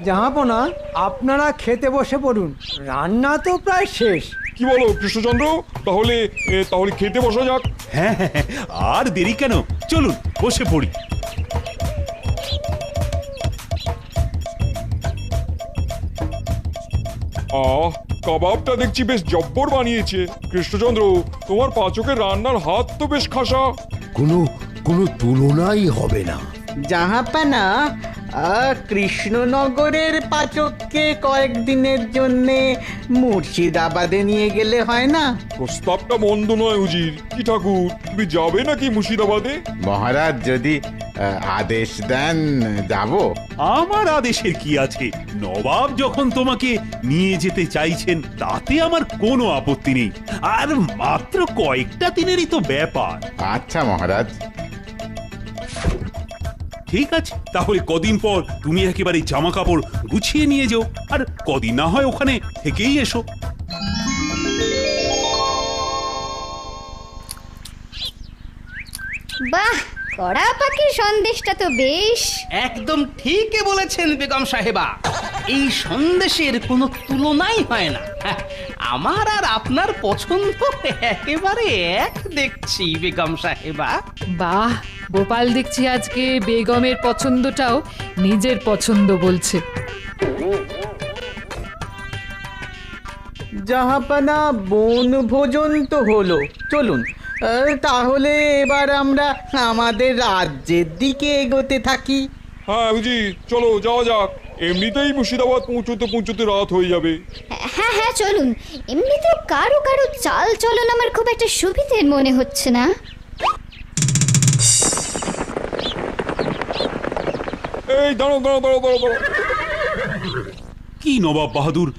জাহাপনা, আপনারা খেতে বসে পড়ুন, রান্না তো প্রায় শেষ। কি বলো কৃষ্ণচন্দ্র, তাহলে তাহলে খেতে বসা যাক। হ্যাঁ হ্যাঁ হ্যাঁ, আর দেরি কেন, চলুন বসে পড়ি। কাবাবটা দেখছি বেশ জব্বর বানিয়েছে। কৃষ্ণচন্দ্র, তোমার পাচকের রান্নার হাত তো বেশ খাসা। কোনো কোনো তুলনাই হবে না। জাহাপানা, কৃষ্ণনগরের পাচককে কয়েকদিনের জন্য মুর্শিদাবাদে নিয়ে গেলে হয় না? প্রস্তাবটা মন্দ নয় উজির। কি ঠাকুর, তুমি যাবে নাকি মুর্শিদাবাদে? মহারাজ যদি আদেশ দেন যাব। আমার আদেশের কি আছে, নবাব যখন তোমাকে নিয়ে যেতে চাইছেন তাতে আমার কোনো আপত্তি নেই। আর মাত্র কয়েকটা দিনেরই তো ব্যাপার। আচ্ছা মহারাজ। ঠিক আছে, তাহলে কদিন পর তুমি একেবারে জামা কাপড় গুছিয়ে নিয়ে যাও, আর কদিন না হয় ওখানে থেকেই এসো। বাহ, কড়া পাখির সন্দেশটা তো বেশ। একদম ঠিকই বলেছেন বেগম সাহেবা, এই সন্দেশের কোনো তুলনাই হয় না। হ্যাঁ, আমার আর আপনার পছন্দ একেবারে এক দেখছি বেগম সাহেবা। বাহ, গোপাল দেখছি আজকে বেগমের পছন্দটাও নিজের পছন্দ বলছে। জাহাপানা, বন ভোজন তো হলো, চলুন তাহলে এবার আমরা আমাদের রাজ্যের দিকে এগোতে থাকি। হ্যাঁ বুঝি, চলো যাওয়া যাক। এমনিতেই মুর্শিদাবাদ পৌঁছতে পৌঁছতে রাত হয়ে যাবে। হ্যাঁ হ্যাঁ চলুন, এমনিতেও কারো কারো চাল চলন আমার খুব একটা সুবিধের মনে হচ্ছে না। এই দাঁড়ো দাঁড়ো দাঁড়ো দাঁড়ো দাঁড়ো। কি নবাব বাহাদুর,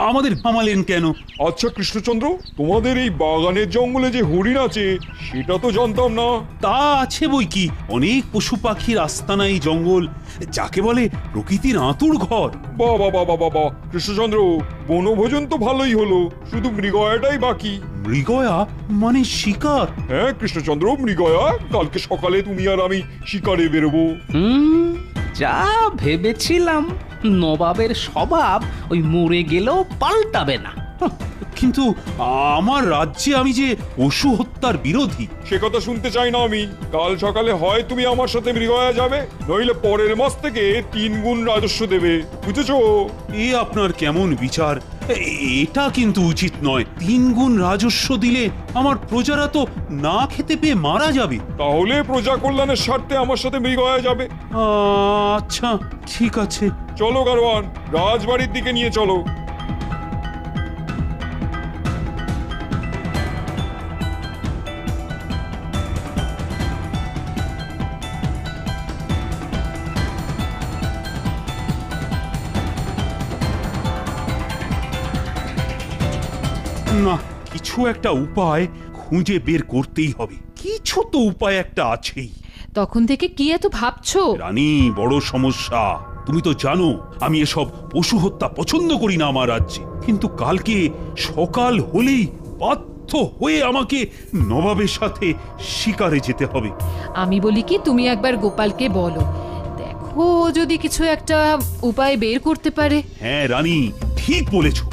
আমাদের থামালেন কেন? আচ্ছা কৃষ্ণচন্দ্র, তোমাদের এই বাগানের জঙ্গলে যে হরিণ আছে সেটা তো জানতাম না। তা আছে বই কি, অনেক পশু পাখির আস্তানা এই জঙ্গল, যাকে বলে প্রকৃতির আঁতুড় ঘর। বাবা বাবা বাবা কৃষ্ণচন্দ্র, বনভোজন তো ভালোই হলো, শুধু মৃগয়াটাই বাকি। মৃগয়া মানে শিকার? হ্যাঁ কৃষ্ণচন্দ্র, মৃগয়া। কালকে সকালে তুমি আর আমি শিকারে বেরোবো। যা ভেবেছিলাম, নবাবের স্বভাব ওই মরে গেলেও পাল্টাবে না। কিন্তু আমার রাজ্যে আমি যে পশু হত্যার বিরোধী। সে কথা শুনতে চাই না আমি। কাল সকালে হয় তুমি আমার সাথে মৃগয়া যাবে, নইলে পরের মাস থেকে 3 গুণ রাজস্ব দেবে, বুঝেছো? এ আপনার কেমন বিচার? এটা কিন্তু উচিত নয়। 3 গুণ রাজস্ব দিলে আমার প্রজারা তো না খেতে পেয়ে মারা যাবে। তাহলে প্রজা কল্যাণের স্বার্থে আমার সাথে মৃগয়া যাবে। আচ্ছা ঠিক আছে, চলো গারোয়ান, রাজবাড়ির দিকে নিয়ে চলো। না, কিছু একটা উপায় খুঁজে বের করতেই হবে। কিছু তো উপায় একটা আছেই। তখন থেকে কি এত ভাবছো? রানী, বড় সমস্যা। তুমি তো জানো আমি এসব পশু হত্যা পছন্দ করি না আমার রাজ্যে, কিন্তু কালকে সকাল হলেই বাধ্য হয়ে আমাকে নবাবের সাথে শিকারে যেতে হবে। আমি বলি কি, তুমি একবার গোপালকে বলো, দেখো যদি কিছু একটা উপায় বের করতে পারে। হ্যাঁ রানী, ঠিক বলেছো।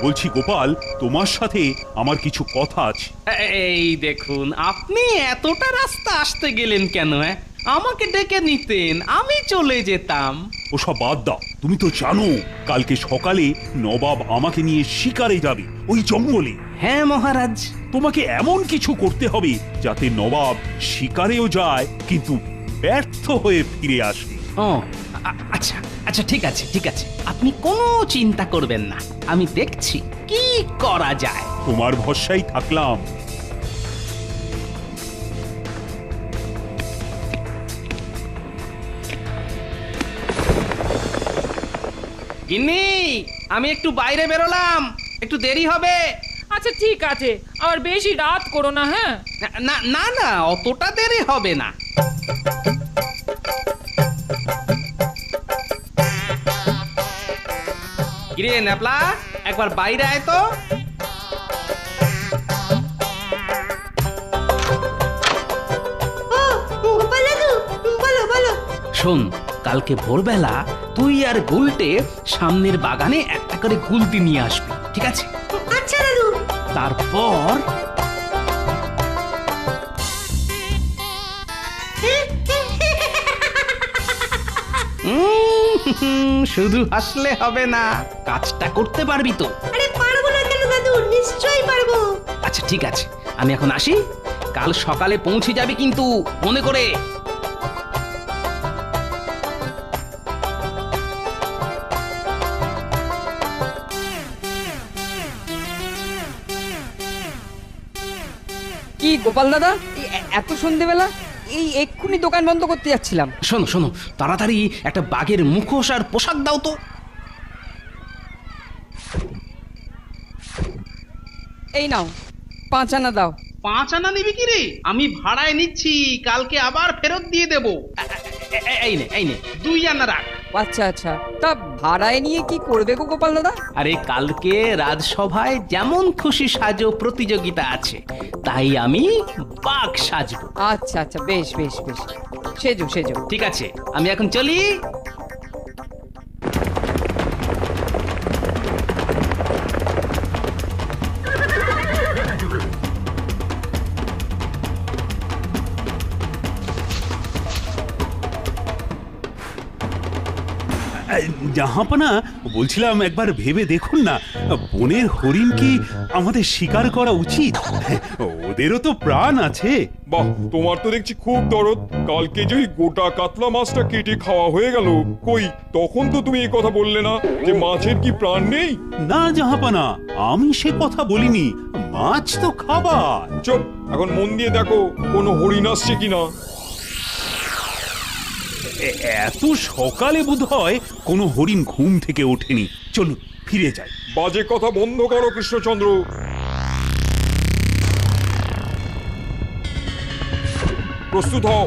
বলছি গোপাল, তোমার সাথে আমার কিছু কথা আছে। এই দেখুন, আপনি এতটা রাস্তা আসতে গেলেন কেন? আমাকে ডেকে নিতেন, আমি চলে যেতাম। ওসব বাদ দাও, তুমি তো জানো কালকে সকালে নবাব আমাকে নিয়ে শিকারে যাবে ওই জঙ্গলে। হ্যাঁ মহারাজ। তোমাকে এমন কিছু করতে হবে যাতে নবাব শিকারেও যায় কিন্তু ব্যর্থ হয়ে ফিরে আসে। ও আচ্ছা আচ্ছা, ঠিক আছে ঠিক আছে, আপনি কোনো চিন্তা করবেন না, আমি দেখছি কি করা যায়। তোমার ভরসায় থাকলাম। গিন্নি, আমি একটু বাইরে বেরোলাম, একটু দেরি হবে। আচ্ছা ঠিক আছে, আর বেশি রাত করো না। হ্যাঁ না না না, অতটা দেরি হবে না। কিরে ন্যাপলা, একবার বাইরে আয় তো। শোন, কালকে ভোরবেলা তুই আর গুলটে সামনের বাগানে একটা করে গুলতি নিয়ে আসবি, ঠিক আছে? আচ্ছা দাদু। তারপর শুধু হাসলে হবে না, কাজটা করতে পারবি তো? আরে পারবো না কেন দাদু, নিশ্চয়ই পারবো। আচ্ছা ঠিক আছে, আমি এখন আসি। কাল সকালে পৌঁছে যাবে কিন্তু, মনে করে। কি গোপাল দাদা, এত সন্ধেবেলা? এই এক্ষুনি দোকান বন্ধ করতে যাচ্ছিলাম। শোনো শোনো, তাড়াতাড়ি একটা বাঘের মুখোশ আর পোশাক দাও তো। এই নাও, 5 আনা দাও। 5 আনা নিবি কি রে? আমি ভাড়ায় নিচ্ছি, কালকে আবার ফেরত দিয়ে দেবো। এই নে, এই নে, 2 আনা রাখ। আচ্ছা আচ্ছা, তা ভাড়ায় নিয়ে কি করবে গো গোপাল দাদা? আরে কালকে রাজসভায় যেমন খুশি সাজো প্রতিযোগিতা আছে, তাই আমি বাঘ সাজবো। আচ্ছা আচ্ছা, বেশ বেশ বেশ, সেজো সেজো। ঠিক আছে, আমি এখন চলি। জাহাপনা, বলছিলাম একবার ভেবে দেখুন না, বনের হরিণ কি আমাদের শিকার করা উচিত? ওদেরও তো প্রাণ আছে। বাহ, তোমার তো দেখছি খুব দরদ। কালকে যে ওই গোটা কাতলা মাছটা কেটে খাওয়া হয়ে গেল, কই তখন তো তুমি এই কথা বললে না যে মাছের কি প্রাণ নেই? না জাহাপনা, আমি সে কথা বলিনি। মাছ তো খাবার। চুপ, এখন মন দিয়ে দেখো কোনো হরিণ আসছে কিনা। এত সকালে বোধহয় কোনো হরিণ ঘুম থেকে ওঠেনি। চলুন ফিরে যাই। বাজে কথা বন্ধ করো কৃষ্ণচন্দ্র। প্রস্তুত হও।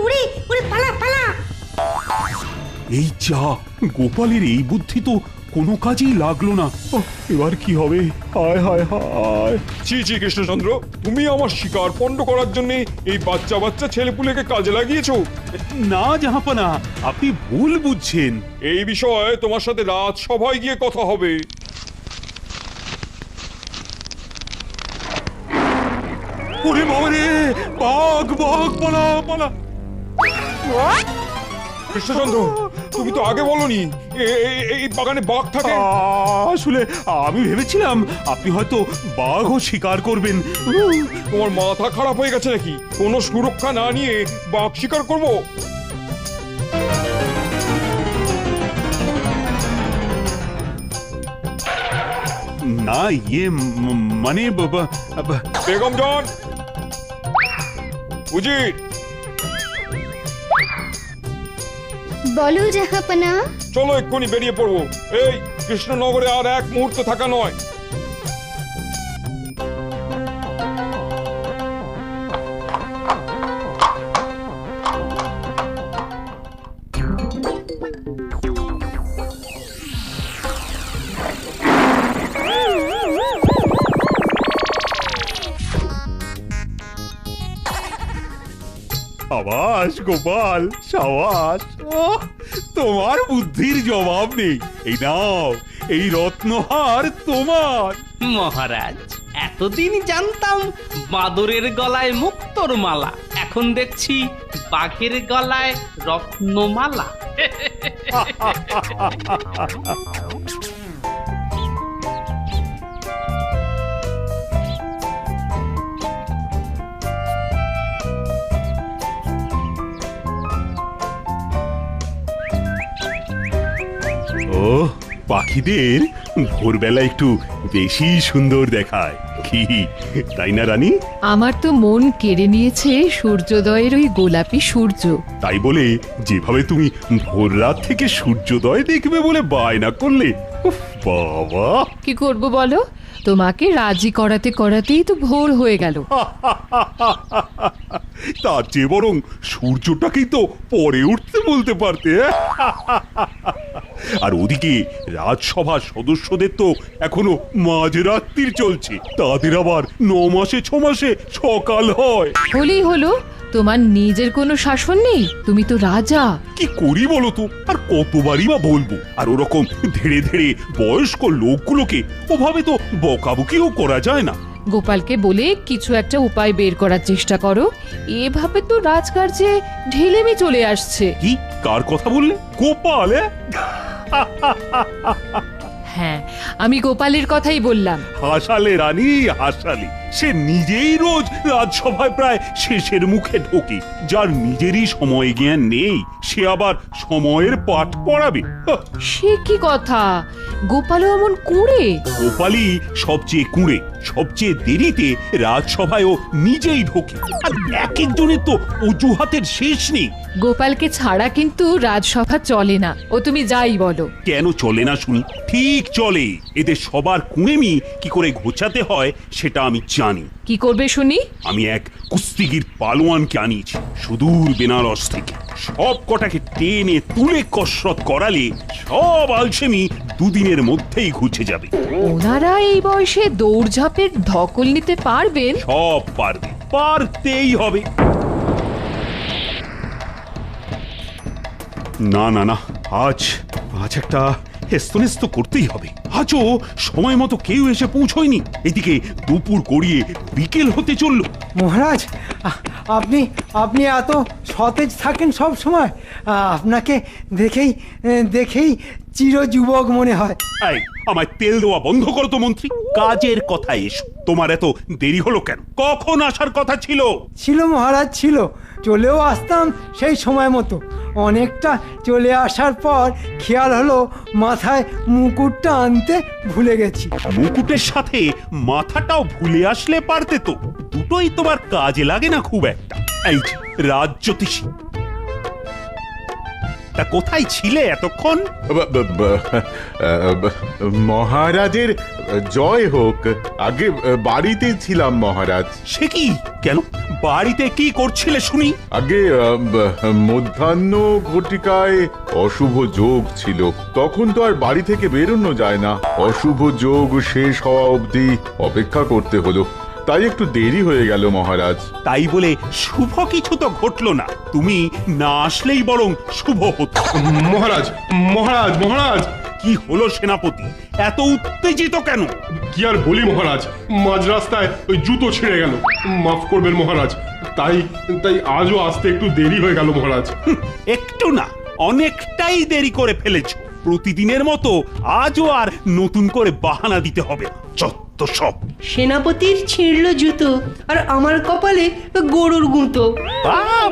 ওরে ওরে, পালা পালা। এই যা, গোপালের এই বুদ্ধি তো কোনো কাজেই লাগলো না। এবার কি হবে? হায় হায় হায়। ছি ছি কৃষ্ণচন্দ্র, তুমি আমার শিকার পণ্ড করার জন্য এই বাচ্চা বাচ্চা ছেলেপুলেকে কাজে লাগিয়েছো। না জাহাপনা, আপনি ভুল বুঝছেন। এই বিষয়ে তোমার সাথে রাজসভায় গিয়ে কথা হবে। ওরে বাবা রে, বাঘ বাঘ, পালা পালা। কৃষ্ণচন্দ্র, তুমি তো আগে বলনি এই বাগানে বাঘ থাকে। আসলে আমি ভেবেছিলাম আপনি হয়তো বাঘও শিকার করবেন। তোমার মাথা খারাপ হয়ে গেছে নাকি? কোনো সুরক্ষা না নিয়ে বাঘ শিকার করব? না, ইয়ে মানে বেগমজান, উজির। বলো জাহাপনা। চলো এক্ষুনি বেরিয়ে পড়বো। এই কৃষ্ণনগরে আর এক মুহূর্ত থাকা নয়। সাবাস গোপাল, সাবাস। তোমার বুদ্ধির জবাব নেই। এই নাও, এই রত্নহার তোমার। মহারাজ, এতদিন জানতাম বাদরের গলায় মুক্তোর মালা, এখন দেখছি বাঘের গলায় রত্নমালা। ও, পাখিদের ভোরবেলা একটু বেশি সুন্দর দেখায়, কি তাই না রানী? আমার তো মন কেড়ে নিয়েছে সূর্যোদয়ের ওই গোলাপি সূর্য। তাই বলে যেভাবে তুমি ভোর রাত থেকে সূর্যোদয় দেখবে বলে বায়না করলে, বাবা, কি করব বলো, তোমাকে রাজি করাতে করাতেই তো ভোর হয়ে গেল। তার চেয়ে বরং সূর্যটাকেই তো পরে উঠতে বলতে পারতে। আর ওদিকে রাজসভার সদস্যদের তো এখনো মাঝরাত্রির চলছে, তাদের আবার 9 মাসে 6 মাসে সকাল হয়। হলেই হলো, তোমার নিজের কোনো শাসন নেই, তুমি তো রাজা। কি করি বলো তো, আর কতবারই বা বলবো। আর ওরকম ধীরে ধীরে বয়স্ক লোকগুলোকে ওভাবে তো বকাবকিও করা যায় না। গোপালকে বলে কিছু একটা উপায় বের করার চেষ্টা করো, এভাবে তো রাজকার্যে ঢিলেমি চলে আসছে। কি, কার কথা বললে? গোপাল? হ্যাঁ, আমি গোপালের কথাই বললাম। হাসালে রানী, হাসালে। সে নিজেই রোজ রাজসভায় প্রায় শেষের মুখে ঢোকে। যার নিজেরই সময় জ্ঞান নেই, সে আবার সময়ের পাঠ পড়াবে। সে কি কথা, গোপালও এমন কুঁড়ে? গোপালই সবচেয়ে কুঁড়ে, সবচেয়ে দেরিতে রাজসভায়ও নিজেই ঢোকে। আর এক একজনের তো অজুহাতের শেষ নেই। গোপালকে ছাড়া কিন্তু রাজসভা চলে না, ও তুমি যাই বলো। কেন চলে না শুনি? ঠিক চলে। এদের সবার কুঁড়েমি কি করে ঘোচাতে হয় সেটা আমি জানি। কি করবে শুনি? আমি এক কুস্তিগির পালোয়ানকে আনিয়েছি সুদূর বেনারস থেকে। সব কটাকে টেনে তুলে কসরত করালে সব আলসেমি 2 দিনের মধ্যেই ঘুচে যাবে। ওনারা এই বয়সে দৌড়ঝাঁপের ধকল নিতে পারবেন? সব পারবে, পারতেই হবে। না না না, আজ একটা হেস্তনেস্ত করতেই হবে। আজও সময় মতো কেউ এসে পৌঁছয়নি। এদিকে দুপুর গড়িয়ে বিকেল হতে চলল। মহারাজ, আপনি আপনি এত সতেজ থাকেন সব সময়, আপনাকে দেখেই চিরযুবক মনে হয়। এই, আমায় তেল দেওয়া বন্ধ করো তো মন্ত্রী। কাজের কথা এসো। তোমার এত দেরি হলো কেন? কখন আসার কথা ছিল? মহারাজ ছিল, চলেও আসতাম সেই সময় মতো। অনেকটা চলে আসার পর খেয়াল হলো মাথায় মুকুটটা আনতে ভুলে গেছি। মুকুটের সাথে মাথাটাও ভুলে আসলে পারতে তো। দুটোই তোমার কাজে লাগে না খুব একটা। এই যে রাজজ্যোতিষী, তা কোথায় ছিলে এতক্ষণ? মহারাজের জয় হোক। আগে বাড়িতে ছিলাম মহারাজ। সে কি? কেন বাড়িতে কি করছিলে শুনি? আগে মধ্যাহ্ন ঘটিকায় অশুভ যোগ ছিল, তখন তো আর বাড়ি থেকে বেরোনো যায় না। অশুভ যোগ শেষ হওয়া অবধি অপেক্ষা করতে হলো, তাই একটু দেরি হয়ে গেল মহারাজ। তাই বলে শুভ কিছু তো ঘটলো না। তুমি না আসলেই বরং শুভ হতো। মহারাজ মহারাজ মহারাজ কি হলো সেনাপতি? এত উত্তেজিত কেন? কি আর বলি মহারাজ, মাঝ রাস্তায় ওই জুতো ছিঁড়ে গেল। মাফ করবেন মহারাজ, তাই আজও আসতে একটু দেরি হয়ে গেল মহারাজ। একটু না, অনেকটাই দেরি করে ফেলেছো। প্রতিদিনের মতো আজও আর নতুন করে বাহানা দিতে হবে না। যত সব। সেনাপতির ছিঁড়ল জুতো, আর আমার কপালে গরুর গুঁতো।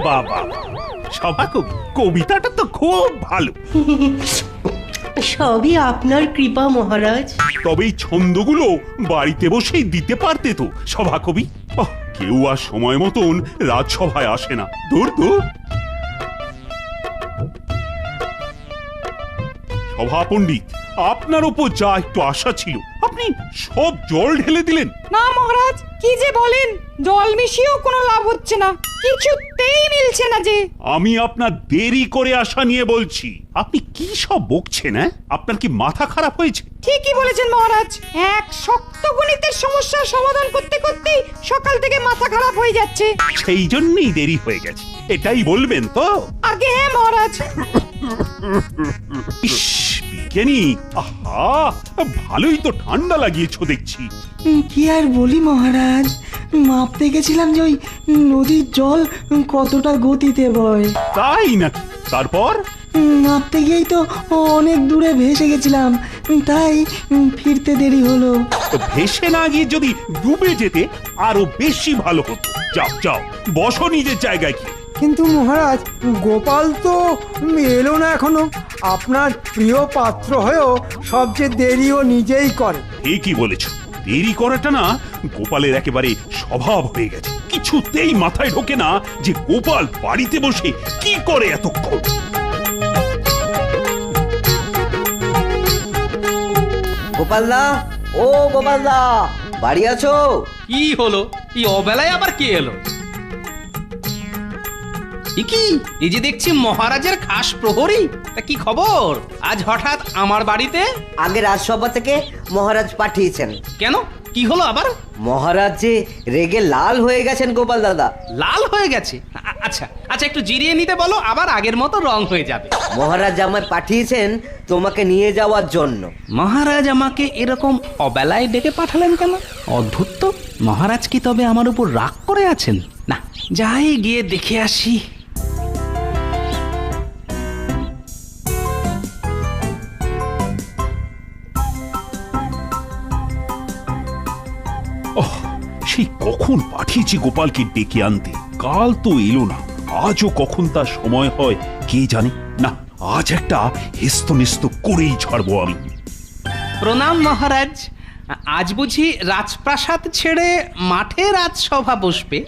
বাবা, সভাকবি, কবিতাটা তো খুব ভালো। সবই আপনার কৃপা মহারাজ। তবে এই ছন্দগুলো বাড়িতে বসেই দিতে পারতে তো সভাকবি। কেউ আর সময় মতন রাজসভায় আসে না। দূর দূর। সভা পণ্ডিত, আপনার উপর যা একটু আশা ছিল, আপনি সব জল ঢেলে দিলেন। না মহারাজ, কি যে বলেন, জল মিশিয়েও কোনো লাভ হচ্ছে না, কিছুতেই মিলছে না যে। আমি আপনার দেরি করে আসা নিয়ে বলছি। আপনি কি সব বকছেন? আপনার কি মাথা খারাপ হয়েছে? ঠিকই বলেছেন মহারাজ, এক শক্ত গণিতের সমস্যার সমাধান করতে করতে সকাল থেকে মাথা খারাপ হয়ে যাচ্ছে। সেই জন্যই দেরি হয়ে গেছে, এটাই বলবেন তো? আগে হ্যাঁ মহারাজ। বিজ্ঞানী, আহা, ভালোই তো ঠান্ডা লাগিয়েছো দেখছি। কি আর বলি মহারাজ, মাপতে গেছিলাম যে ওই নদীর জল কতটা গতিতে বয়। তাই নাকি? তারপর? মাপতে গিয়েই তো অনেক দূরে ভেসে গেছিলাম, তাই ফিরতে দেরি হলো। ভেসে না গিয়ে যদি ডুবে যেতে আরো বেশি ভালো হতো। যাও যাও, বসো নিজের জায়গায় কি। কিন্তু মহারাজ, গোপাল তো এলো না এখনো। আপনার প্রিয় পাত্র হয়েও সবচেয়ে দেরিও নিজেই করে। ঠিকই বলেছো, দেরি করাটা না গোপালের একেবারে স্বভাব হয়ে গেছে। কিছুতেই মাথায় ঢোকে না যে গোপাল বাড়িতে বসে কি করে এতক্ষণ। গোপালদা, ও গোপালদা, বাড়ি আছো? কি হলো? এই অবেলায় আবার কে এলো? কি এই যে দেখছি মহারাজের খাস প্রহরী, তা কি খবর আজ হঠাৎ আমার বাড়িতে? আগে রাজসভা থেকে মহারাজ পাঠিয়েছেন। কেন, কি হলো আবার? মহারাজ যে রেগে লাল হয়ে গেছেন গোপাল দাদা। লাল হয়ে গেছে? আচ্ছা আচ্ছা, একটু জিরিয়ে নিতে বলো, আবার আগের মতো রং হয়ে যাবে। মহারাজ আমায় পাঠিয়েছেন তোমাকে নিয়ে যাওয়ার জন্য। মহারাজ আমাকে এরকম অবেলায় ডেকে পাঠালেন কেন? অদ্ভুত তো। মহারাজ কি তবে আমার উপর রাগ করে আছেন? না, যাই গিয়ে দেখে আসি। সেই কখন পাঠিয়েছি গোপালকে ডেকে আনতে, কাল তো এলো না, আজও কখন তার সময় হয় কে জানে। না, আজ একটা হেস্তনেস্ত করেই ছাড়বো আমি। প্রণাম মহারাজ। আজ বুঝি রাজপ্রাসাদ ছেড়ে মাঠে রাজসভা বসবে?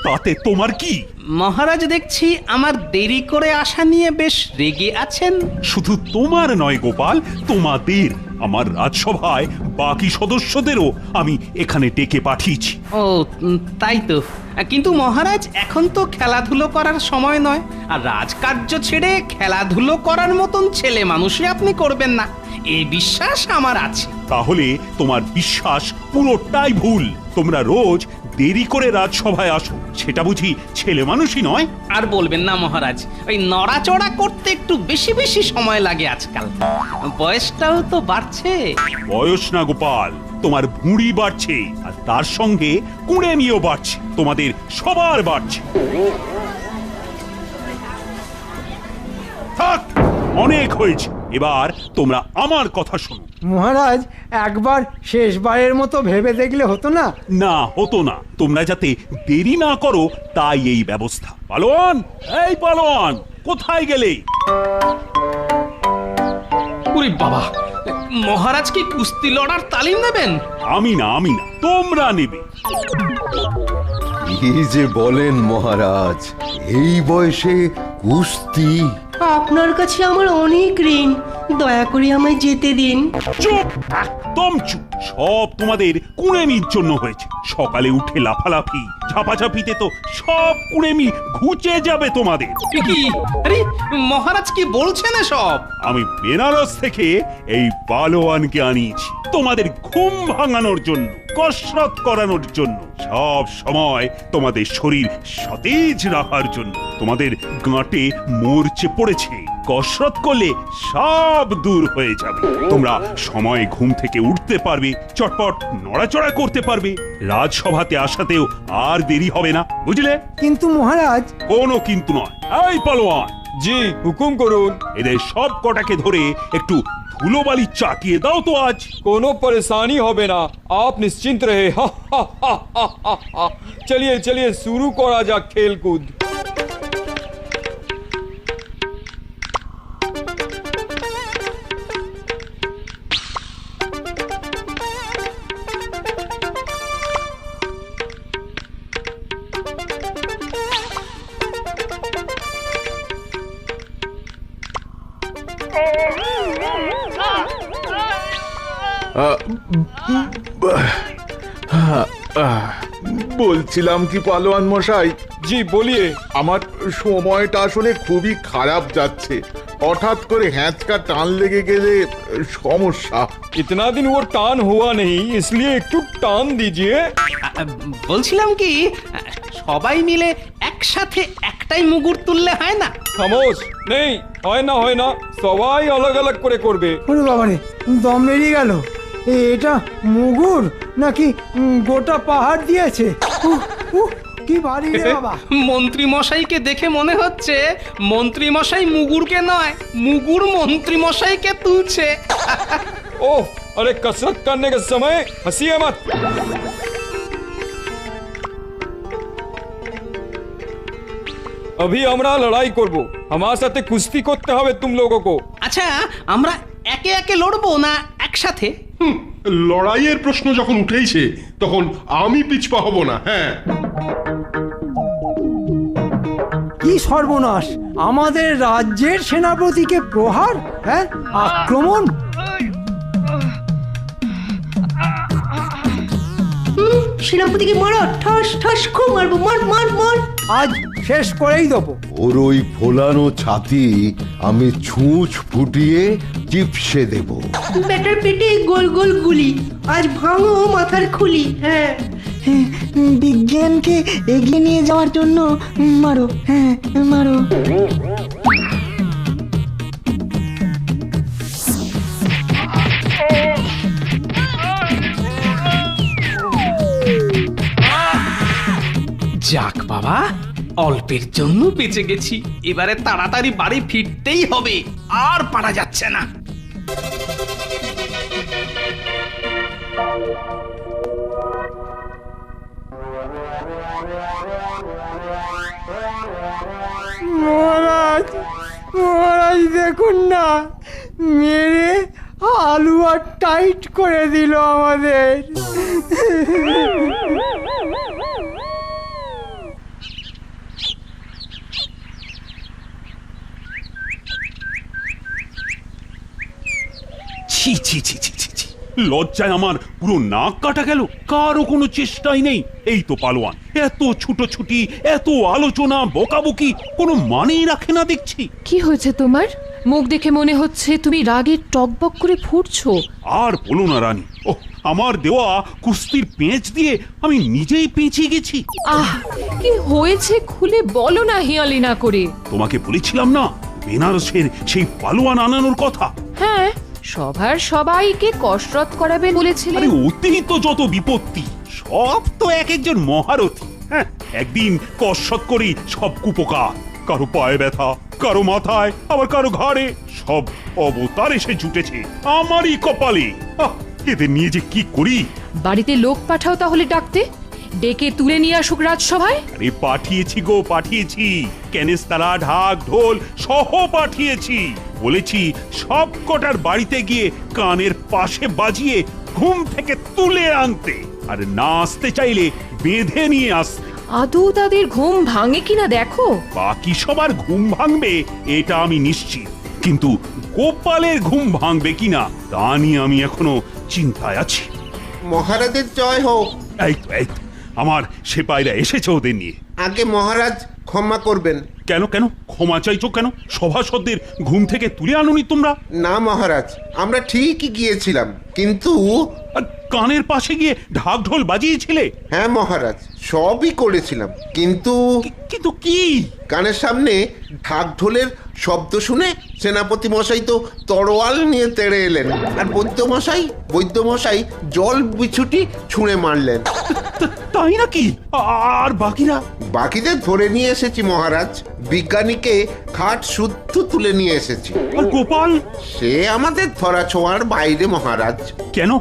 তাতে তোমার কি? মহারাজ দেখছি আমার দেরি করে আসা নিয়ে বেশ রেগে আছেন। শুধু তোমার নয় গোপাল, তোমাদের। আমার রাজসভায় বাকি সদস্যদেরও আমি এখানে ডেকে পাঠিয়েছি। ও তাই তো। কিন্তু মহারাজ, এখন তো খেলাধুলো করার সময় নয়, আর রাজকার্য ছেড়ে খেলাধুলো করার মতন ছেলে মানুষই আপনি করবেন না, এই বিশ্বাস আমার আছে। তাহলে তোমার বিশ্বাস পুরোটাই ভুল। তোমরা রোজ দেরি করে রাজসভায় আসো, সেটা বুঝি ছেলে মানুষই নয়? আর বলবেন না মহারাজ, ওই নড়াচড়া করতে একটু বেশি বেশি সময় লাগে আজকাল, বয়সটাও তো বাড়ছে। বয়স না গোপাল, তোমার ভুঁড়ি বাড়ছে, আর তার সঙ্গে কুঁড়েমিও বাড়ছে, তোমাদের সবার বাড়ছে। থাক, অনেক হয়েছে, এবার তোমরা আমার কথা শোনো। মহারাজ, একবার শেষবারের মতো ভেবে দেখলে হতো না? না, হতো না। তোমরা যাতে দেরি না করো তাই এই ব্যবস্থা। পালোয়ান, এই পালোয়ান, কোথায় গেলে? ওরে বাবা, মহারাজ কি কুস্তি লড়ার তালিম নেবেন? আমি না, তোমরা নেবে। কি যে বলেন মহারাজ, এই বয়সে কুস্তি? আপনার কাছে আমার অনেক ঋণ, দয়া করে আমায় যেতে দিন। চুপ, একদম চুপ। সব তোমাদের কুঁড়েমির জন্য হয়েছে। সকালে উঠে লাফালাফি ঝাপাঝাপিতে তো সব কুঁড়েমি ঘুচে যাবে তোমাদের। কি? আরে মহারাজ কি বলছেন এসব? আমি বেনারস থেকে এই পালোয়ানকে আনিয়েছি তোমাদের ঘুম ভাঙানোর জন্য, কসরত করানোর জন্য, সব সময় তোমাদের শরীর সতেজ রাখার জন্য। তোমাদের গাঁটে মরচে পড়েছে, কসরত করলে সব দূর হয়ে যাবে। তোমরা সময় ঘুম থেকে উঠতে পারবে, চটপট নড়াচড়া করতে পারবে, রাজসভাতে আসাতেও আর দেরি হবে না, বুঝলে? কিন্তু মহারাজ। কোনো কিন্তু নয়। এই পালোয়ান, জি হুকুম করুন। এদের সব কটাকে ধরে একটু ধুলোবালি চাকিয়ে দাও তো আজ। কোনো परेशानी হবে না, आप निश्चिंत रहे। चलिए चलिए शुरू करा যাক খেলকুদ। বলছিলাম কি পালোয়ান মশাই? জি বলিয়ে। আমার সময়টা আসলে খুবই খারাপ যাচ্ছে, হঠাৎ করে হ্যাঁচকা টান লেগে গেলে সমস্যা। इतना दिन वो टान हुआ नहीं, इसलिए একটু টান दीजिए। বলছিলাম কি, সবাই মিলে একসাথে একটাই মুগুর তুললে হয় না? খামোশ, নেই, হয় না, সবাই আলাদা আলাদা করে করবে। ওরে বাবারে, দম বেরিয়ে গেল। এটা মুগুর নাকি গোটা পাহাড় দিয়েছে? কি ভারী রে বাবা। মন্ত্রী মশাইকে দেখে মনে হচ্ছে মন্ত্রী মশাই মুগুরকে নয়, মুগুর মন্ত্রী মশাইকে তুলছে। ओह, अरे कसरत करने के समय हंसिए मत। अभी আমরা লড়াই করব, আমার সাথে কুস্তি করতে হবে तुम लोगों को। আচ্ছা, আমরা একে একে লড়বো না একসাথে? লড়াইয়ের প্রশ্ন যখন উঠেইছে তখন আমি পিছপা হব না। হ্যাঁ, কি সর্বনাশ! আমাদের রাজ্যের সেনাপতিকে প্রহার, হ্যাঁ, আক্রমণ। সেনাপতিকে মারো, ঠাস ঠাস খুব মারবো, মার মার মার। আজ শেষ করেই দেবো। ওর ওই ফোলানো ছাতি আমি ছুঁচ ফুটিয়ে চিপসে দেব। ব্যাটার পেটে গোল গোল গুলি, আজ ভাঙো মাথার খুলি। হ্যাঁ, বিজ্ঞানকে এগিয়ে নিয়ে যাওয়ার জন্য মারো, হ্যাঁ মারো। যাক বাবা, অল্পের জন্য বেঁচে গেছি। এবারে তাড়াতাড়ি বাড়ি ফিরতেই হবে, আর পারা যাচ্ছে না। মহারাজ, মহারাজ দেখুন না, মেরে আলু আর টাইট করে দিল আমাদের। ছি ছি ছি ছি ছি ছি, লজ্জায় আমার পুরো নাক কাটা গেল। কারও কোনো চেষ্টাই নেই। এই তো পালোয়ান, এত ছুটোছুটি, এত আলোচনা, বকাবকি কোনো মানেই রাখে না দেখছি। কি হয়েছে তোমার? মুখ দেখে মনে হচ্ছে তুমি রাগে টকবক করে ফুটছো। আর বলো না রানী, ও আমার দেওয়া কুস্তির পেঁচ দিয়ে আমি নিজেই পেঁচিয়ে গেছি। আহ, কি হয়েছে খুলে বলো না হিয়ালি না করে। তোমাকে বলেছিলাম না বেনারসের সেই পালোয়ান আনানোর কথা? হ্যাঁ, সভার সবাইকে কসরত করাবে বলেছিলেন। আরে অতীত যত বিপত্তি সব তো এক একজন মহারথী। হ্যাঁ, একদিন কসরত করি সব কুপোকার, কারো পায়ে ব্যথা, কারো মাথায়, আবার কারো ঘাড়ে, সব অবতার এসে জুটেছে আমারই কপালে। এদের নিয়ে যে কি করি। বাড়িতে লোক পাঠাও তাহলে ডাকতে, ডেকে তুলে নিয়ে আসুক রাজসভায়। আরে পাঠিয়েছি গো, পাঠিয়েছি। কেনেস্তারা, ঢাক, ঢোল সহ পাঠিয়েছি। বলেছি সব কটার বাড়িতে গিয়ে কানের পাশে বাজিয়ে ঘুম থেকে তুলে আনতে, আর না আসতে চাইলে বেঁধে নিয়ে আসতে। আদৌ তাদের ঘুম ভাঙে কিনা দেখো। বাকি সবার ঘুম ভাঙবে এটা আমি নিশ্চিত, কিন্তু গোপালের ঘুম ভাঙবে কিনা তা নিয়ে আমি এখনো চিন্তায় আছি। মহারাজের জয় হোক। এই তো, এই তো, আমার সেপাইরা এসেছে ওদের নিয়ে। আগে মহারাজ ক্ষমা করবেন। কেন কেন ক্ষমা চাইছো কেন? সভাসদদের ঘুম থেকে তুলে আনুনি তোমরা? না মহারাজ, আমরা ঠিকই গিয়েছিলাম, কিন্তু কানের পাশে গিয়ে ঢাক ঢোল বাজিয়েছিলে? হ্যাঁ মহারাজ, সবই করেছিলাম, কিন্তু কিন্তু কি? কানের সামনে ঢাক ঢোলের শব্দ শুনে সেনাপতি মশাই তো তরোয়াল নিয়ে তেড়ে এলেন, আর বৈদ্য মশাই জল বিছুটি ছুঁড়ে মারলেন। তাই নাকি? আর বাকিরা? বাকিদের ধরে নিয়ে এসেছি মহারাজ, বিজ্ঞানীকে খাট শুদ্ধ তুলে নিয়ে এসেছি। আর গোপাল? সে আমাদের ধরা ছোঁয়ার বাইরে মহারাজ। কেন?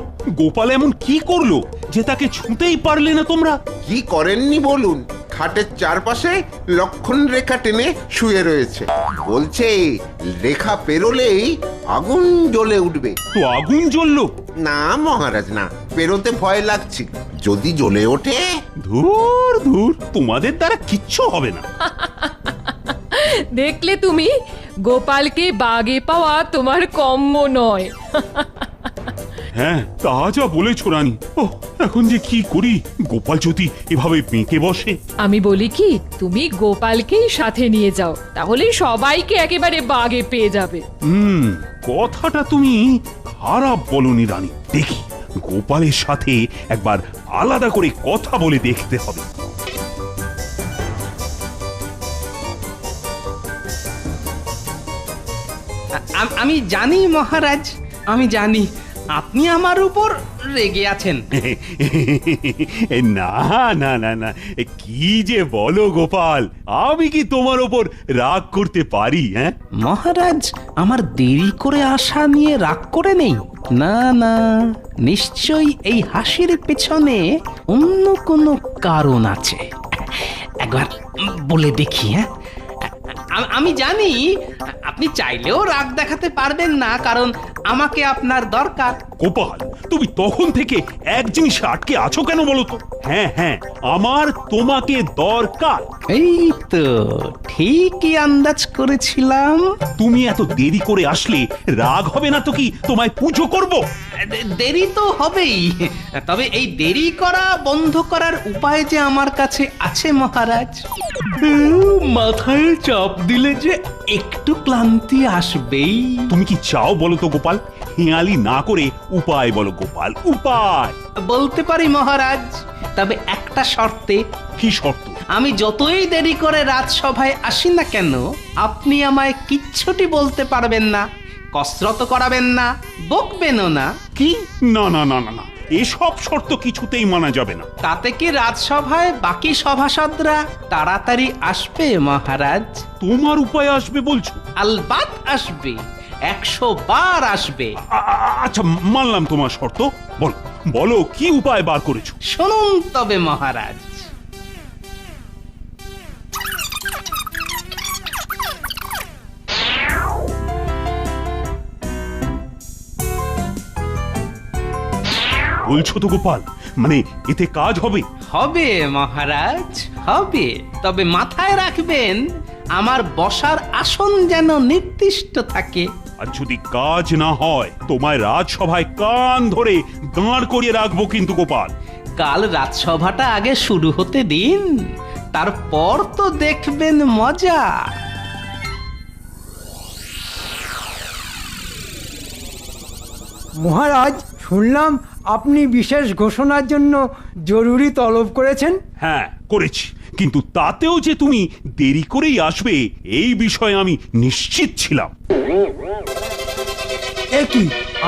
গোপাল এমন কি করলো যে তাকে ছুঁতেই পারলে না তোমরা? কি করেননি বলুন? খাটের চারপাশে লক্ষণ রেখা টেনে শুয়ে রয়েছে, বলছে রেখা পেরোলেই আগুন জ্বলে উঠবে। তো আগুন জ্বললো? না মহারাজ না, পেরোতে ভয় লাগছে, যদি জ্বলে ওঠে। ধুর ধুর, তোমাদের দ্বারা কিচ্ছু হবে না। দেখলে তুমি, গোপালকে বাগে পাওয়া তোমার কম্য নয়। হ্যাঁ, তা যা বলেছো রানী। ও, এখন যে কি করি? গোপাল যদি এভাবে বেঁকে বসে। আমি বলি কি, তুমি গোপালকেই সাথে নিয়ে যাও, তাহলে সবাইকে একেবারে বাগে পেয়ে যাবে। কথাটা তুমি খারাপ বলনি রানী। দেখি গোপালের সাথে একবার আলাদা করে কথা বলে দেখতে হবে। আমি জানি মহারাজ, আমি জানি আপনি আমার উপর রেগে আছেন। না না না না, কি যে বলো গোপাল, আমি কি তোমার উপর রাগ করতে পারি? হ্যাঁ মহারাজ, আমার দেরি করে আসা নিয়ে রাগ করে নেই। না না, নিশ্চয়ই এই হাসির পেছনে অন্য কোনো কারণ আছে। একবার বলে দেখি। হ্যাঁ, আমি জানি আপনি চাইলেও রাগ দেখাতে পারবেন না, কারণ আমাকে আপনার দরকার। গোপাল, তুমি তখন থেকে এক জিনিসে আটকে আছো কেন বলো তো? হ্যাঁ হ্যাঁ, আমার তোমাকে দরকার। এই তো ঠিকই আন্দাজ করেছিলাম। তুমি এত দেরি করে আসলে রাগ হবে না তো কি তোমায় পুজো করব? দেরি তো হবেই, তবে এই দেরি করা বন্ধ করার উপায় যে আমার কাছে আছে মহারাজ। মাথায় চাপ দিলে যে একটু ক্লান্তি আসবেই। তুমি কি চাও বলো তো গোপাল? হেঁয়ালি না করে উপায় বলো গোপাল, উপায়। বলতে পারি মহারাজ, তবে একটা শর্তে। কি শর্ত? আমি যতই দেরি করে রাজসভায় আসি না কেন, আপনি আমায় কিচ্ছুটি বলতে পারবেন না, কসরত করাবেন না, বকবেনও না। কি? না না না না না, এসব শর্ত কিছুতেই মানা যাবে না। তাতে কি রাজসভায় বাকি সভাসদরা তাড়াতাড়ি আসবে মহারাজ? তোমার উপায় আসবে বলছো? আলবাত আসবে, 100 বার আসবে। আচ্ছা মানলাম তোমার শর্ত, বলো বলো কি উপায় বার করেছো? শুনুন তবে মহারাজ। বলছো তো গোপাল, মানে এতে কাজ হবে? হবে মহারাজ, হবে। তবে মাথায় রাখবেন, আমার বসার আসন যেন নির্দিষ্ট থাকে। আর যদি কাজ না হয় তোমায় রাজসভায় কান ধরে দাঁড় করিয়ে রাখবো কিন্তু গোপাল। কাল রাজসভাটা আগে শুরু হতে দিন, তারপর তো দেখবেন মজা। মহারাজ, শুনলাম আপনি বিশেষ ঘোষণার জন্য জরুরি তলব করেছেন। হ্যাঁ করেছি, কিন্তু তাতেও যে তুমি দেরি করেই আসবে এই বিষয়ে আমি নিশ্চিত ছিলাম। এ কি,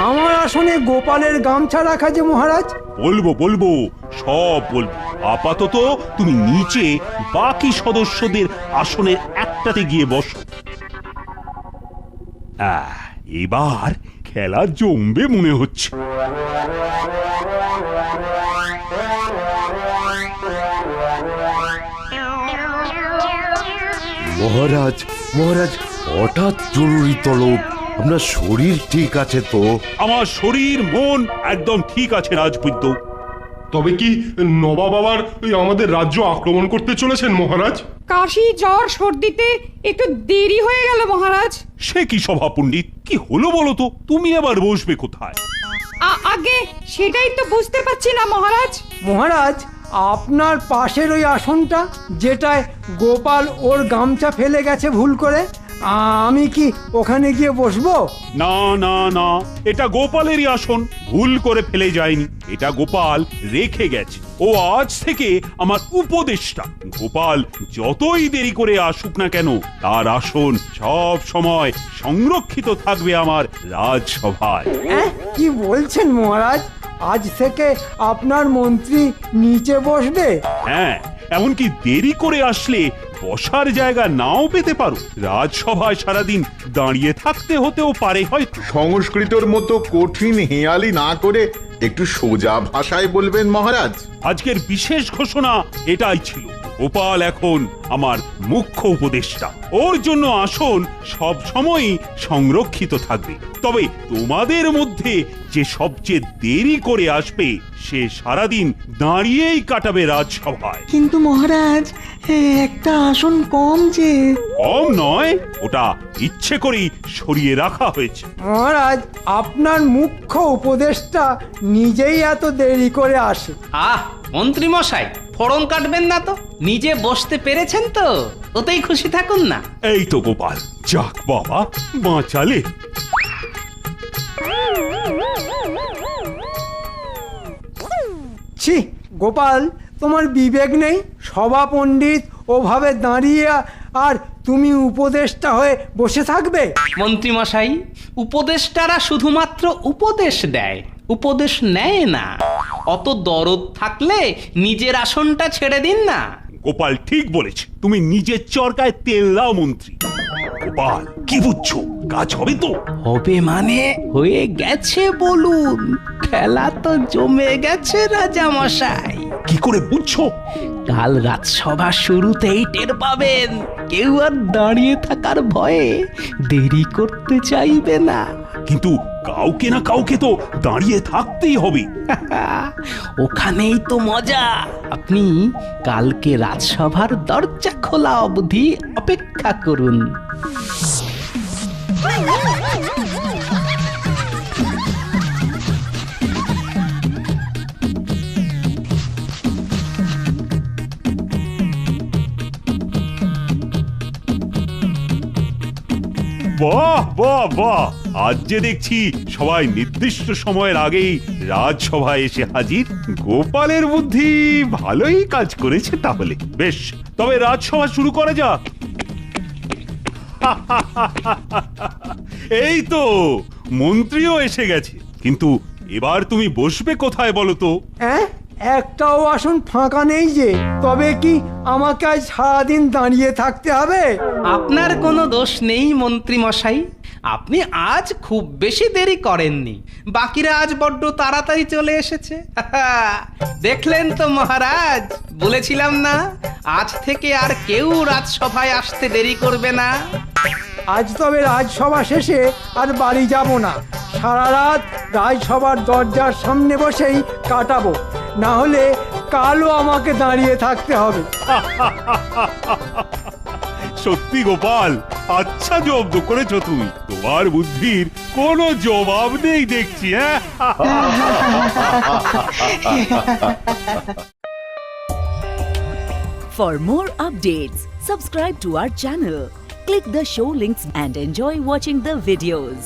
আমার আসনে গোপালের গামছা রাখা যে মহারাজ? বলবো বলবো, সব বলবো। আপাতত তুমি নিচে বাকি সদস্যদের আসনের একটাতে গিয়ে বসো। এবার খেলা জমবে মনে হচ্ছে। মহারাজ, মহারাজ, হঠাৎ জরুরি তলব। আপনার শরীর ঠিক আছে তো? আমার শরীর মন একদম ঠিক আছে রাজবৈদ্য। তবে কি নবাব আবার আমাদের রাজ্য আক্রমণ করতে চলেছেন মহারাজ? কাশি জ্বর সর্দিতে একটু দেরি হয়ে গেল মহারাজ। সে কি সভা পণ্ডিত, কি হলো বলো তো? তুমি আবার বসবে কোথায়? আগে সেটাই তো বুঝতে পারছি না মহারাজ। মহারাজ, আপনার পাশের ওই আসনটা, যেটায় গোপাল ওর গামছা ফেলে গেছে ভুল করে, আমি কি ওখানে গিয়ে বসবো? না না না, এটা গোপালেরই আসন, ভুল করে ফেলে যায়নি। এটা গোপাল রেখে গেছে। ও আজ থেকে আমার উপদেষ্টা। গোপাল যতই দেরি করে আসুক না কেন, তার আসন সব সময় সংরক্ষিত থাকবে আমার রাজসভায়। কি বলছেন মহারাজ? আজ থেকে আপনার মন্ত্রী নিচে বসবে? হ্যাঁ, এমনকি দেরি করে আসলে বসার জায়গা নাও পেতে পারো। রাজসভায় সারাদিন দাঁড়িয়ে থাকতে হতেও পারে হয়তো। সংস্কৃতর মতো কঠিন হেঁয়ালি না করে একটু সোজা ভাষায় বলবেন মহারাজ। আজকের বিশেষ ঘোষণা এটাই ছিল। গোপাল এখন আমার মুখ্য উপদেষ্টা। ওর জন্য আসন সব সময়ই সংরক্ষিত থাকবে। তবে তোমাদের মধ্যে যে সবচেয়ে দেরি করে আসবে, সে সারাদিন দাঁড়িয়েই কাটাবে রাজসভায়। কিন্তু মহারাজ, একটা আসন কম যে। কম নয়, ওটা ইচ্ছে করেই সরিয়ে রাখা হয়েছে। মহারাজ, আপনার মুখ্য উপদেষ্টা নিজেই এত দেরি করে আসে। মন্ত্রী মশাই, ফড়ং কাটবেন না তো। নিজে বসতে পেরেছেন তো, ওতেই খুশি থাকুন না। এই তো গোপাল, যাক বাবা, বাঁচালে। ছি গোপাল, তোমার বিবেক নেই? সভা পণ্ডিত ওভাবে দাঁড়িয়ে আর তুমি উপদেষ্টা হয়ে বসে থাকবে? মন্ত্রী মশাই, উপদেষ্টারা শুধুমাত্র উপদেশ দেয়, উপদেশ নেয় না। অত দরদ থাকলে নিজের আসনটা ছেড়ে দিন না। গোপাল ঠিক বলেছে, তুমি নিজের চরকায় তেল দাও মন্ত্রী। গোপাল, কি বুঝছো? কাজ হবে তো? হবে মানে হয়ে গেছে বলুন। খেলা তো জমে গেছে রাজা মশাই। কি করে বুঝছো? কাল রাজসভা শুরুতেই টের পাবেন, কেউ আর দাঁড়িয়ে থাকার ভয়ে দেরি করতে চাইবে না। কিন্তু কাউকে না কাউকে তো দাঁড়িয়ে থাকতেই হবে। ওখানেই তো মজা। আপনি কালকে রাজসভার দরজা খোলা অবধি অপেক্ষা করুন। বাহ বাহ বাহ, আজ যে দেখছি সবাই নির্দিষ্ট সময়ের আগেই রাজসভায় এসে হাজির। গোপালের বুদ্ধি ভালোই কাজ করেছে তাহলে। বেশ, তবে রাজসভা শুরু করা যাক। এই তো মন্ত্রীও এসে গেছে, কিন্তু এবার তুমি বসবে কোথায় বলো তো? হ্যাঁ, একটাও আসন ফাঁকা নেই যে, তবে কি আমাকে আজ সারাদিন দাঁড়িয়ে থাকতে হবে? আপনার কোনো দোষ নেই মন্ত্রী মশাই, আপনি আজ খুব বেশি দেরি করেননি। বাকিরা আজ বড্ড তাড়াতাড়ি চলে এসেছে। দেখলেন তো মহারাজ, বলেছিলাম না আজ থেকে আর কেউ রাজসভায় আসতে দেরি করবে না। আজ তবে রাজসভা শেষে আর বাড়ি যাব না, সারা রাত রাজসভার দরজার সামনে বসেই কাটাবো, না হলে কালও আমাকে দাঁড়িয়ে থাকতে হবে। সত্যি গোপাল, আচ্ছা জব্দ করেছো তুমি। তোমার বুদ্ধির কোনো জবাব নেই দেখছি। হ্যাঁ, For more updates, subscribe to our channel, click the show links and enjoy watching the videos.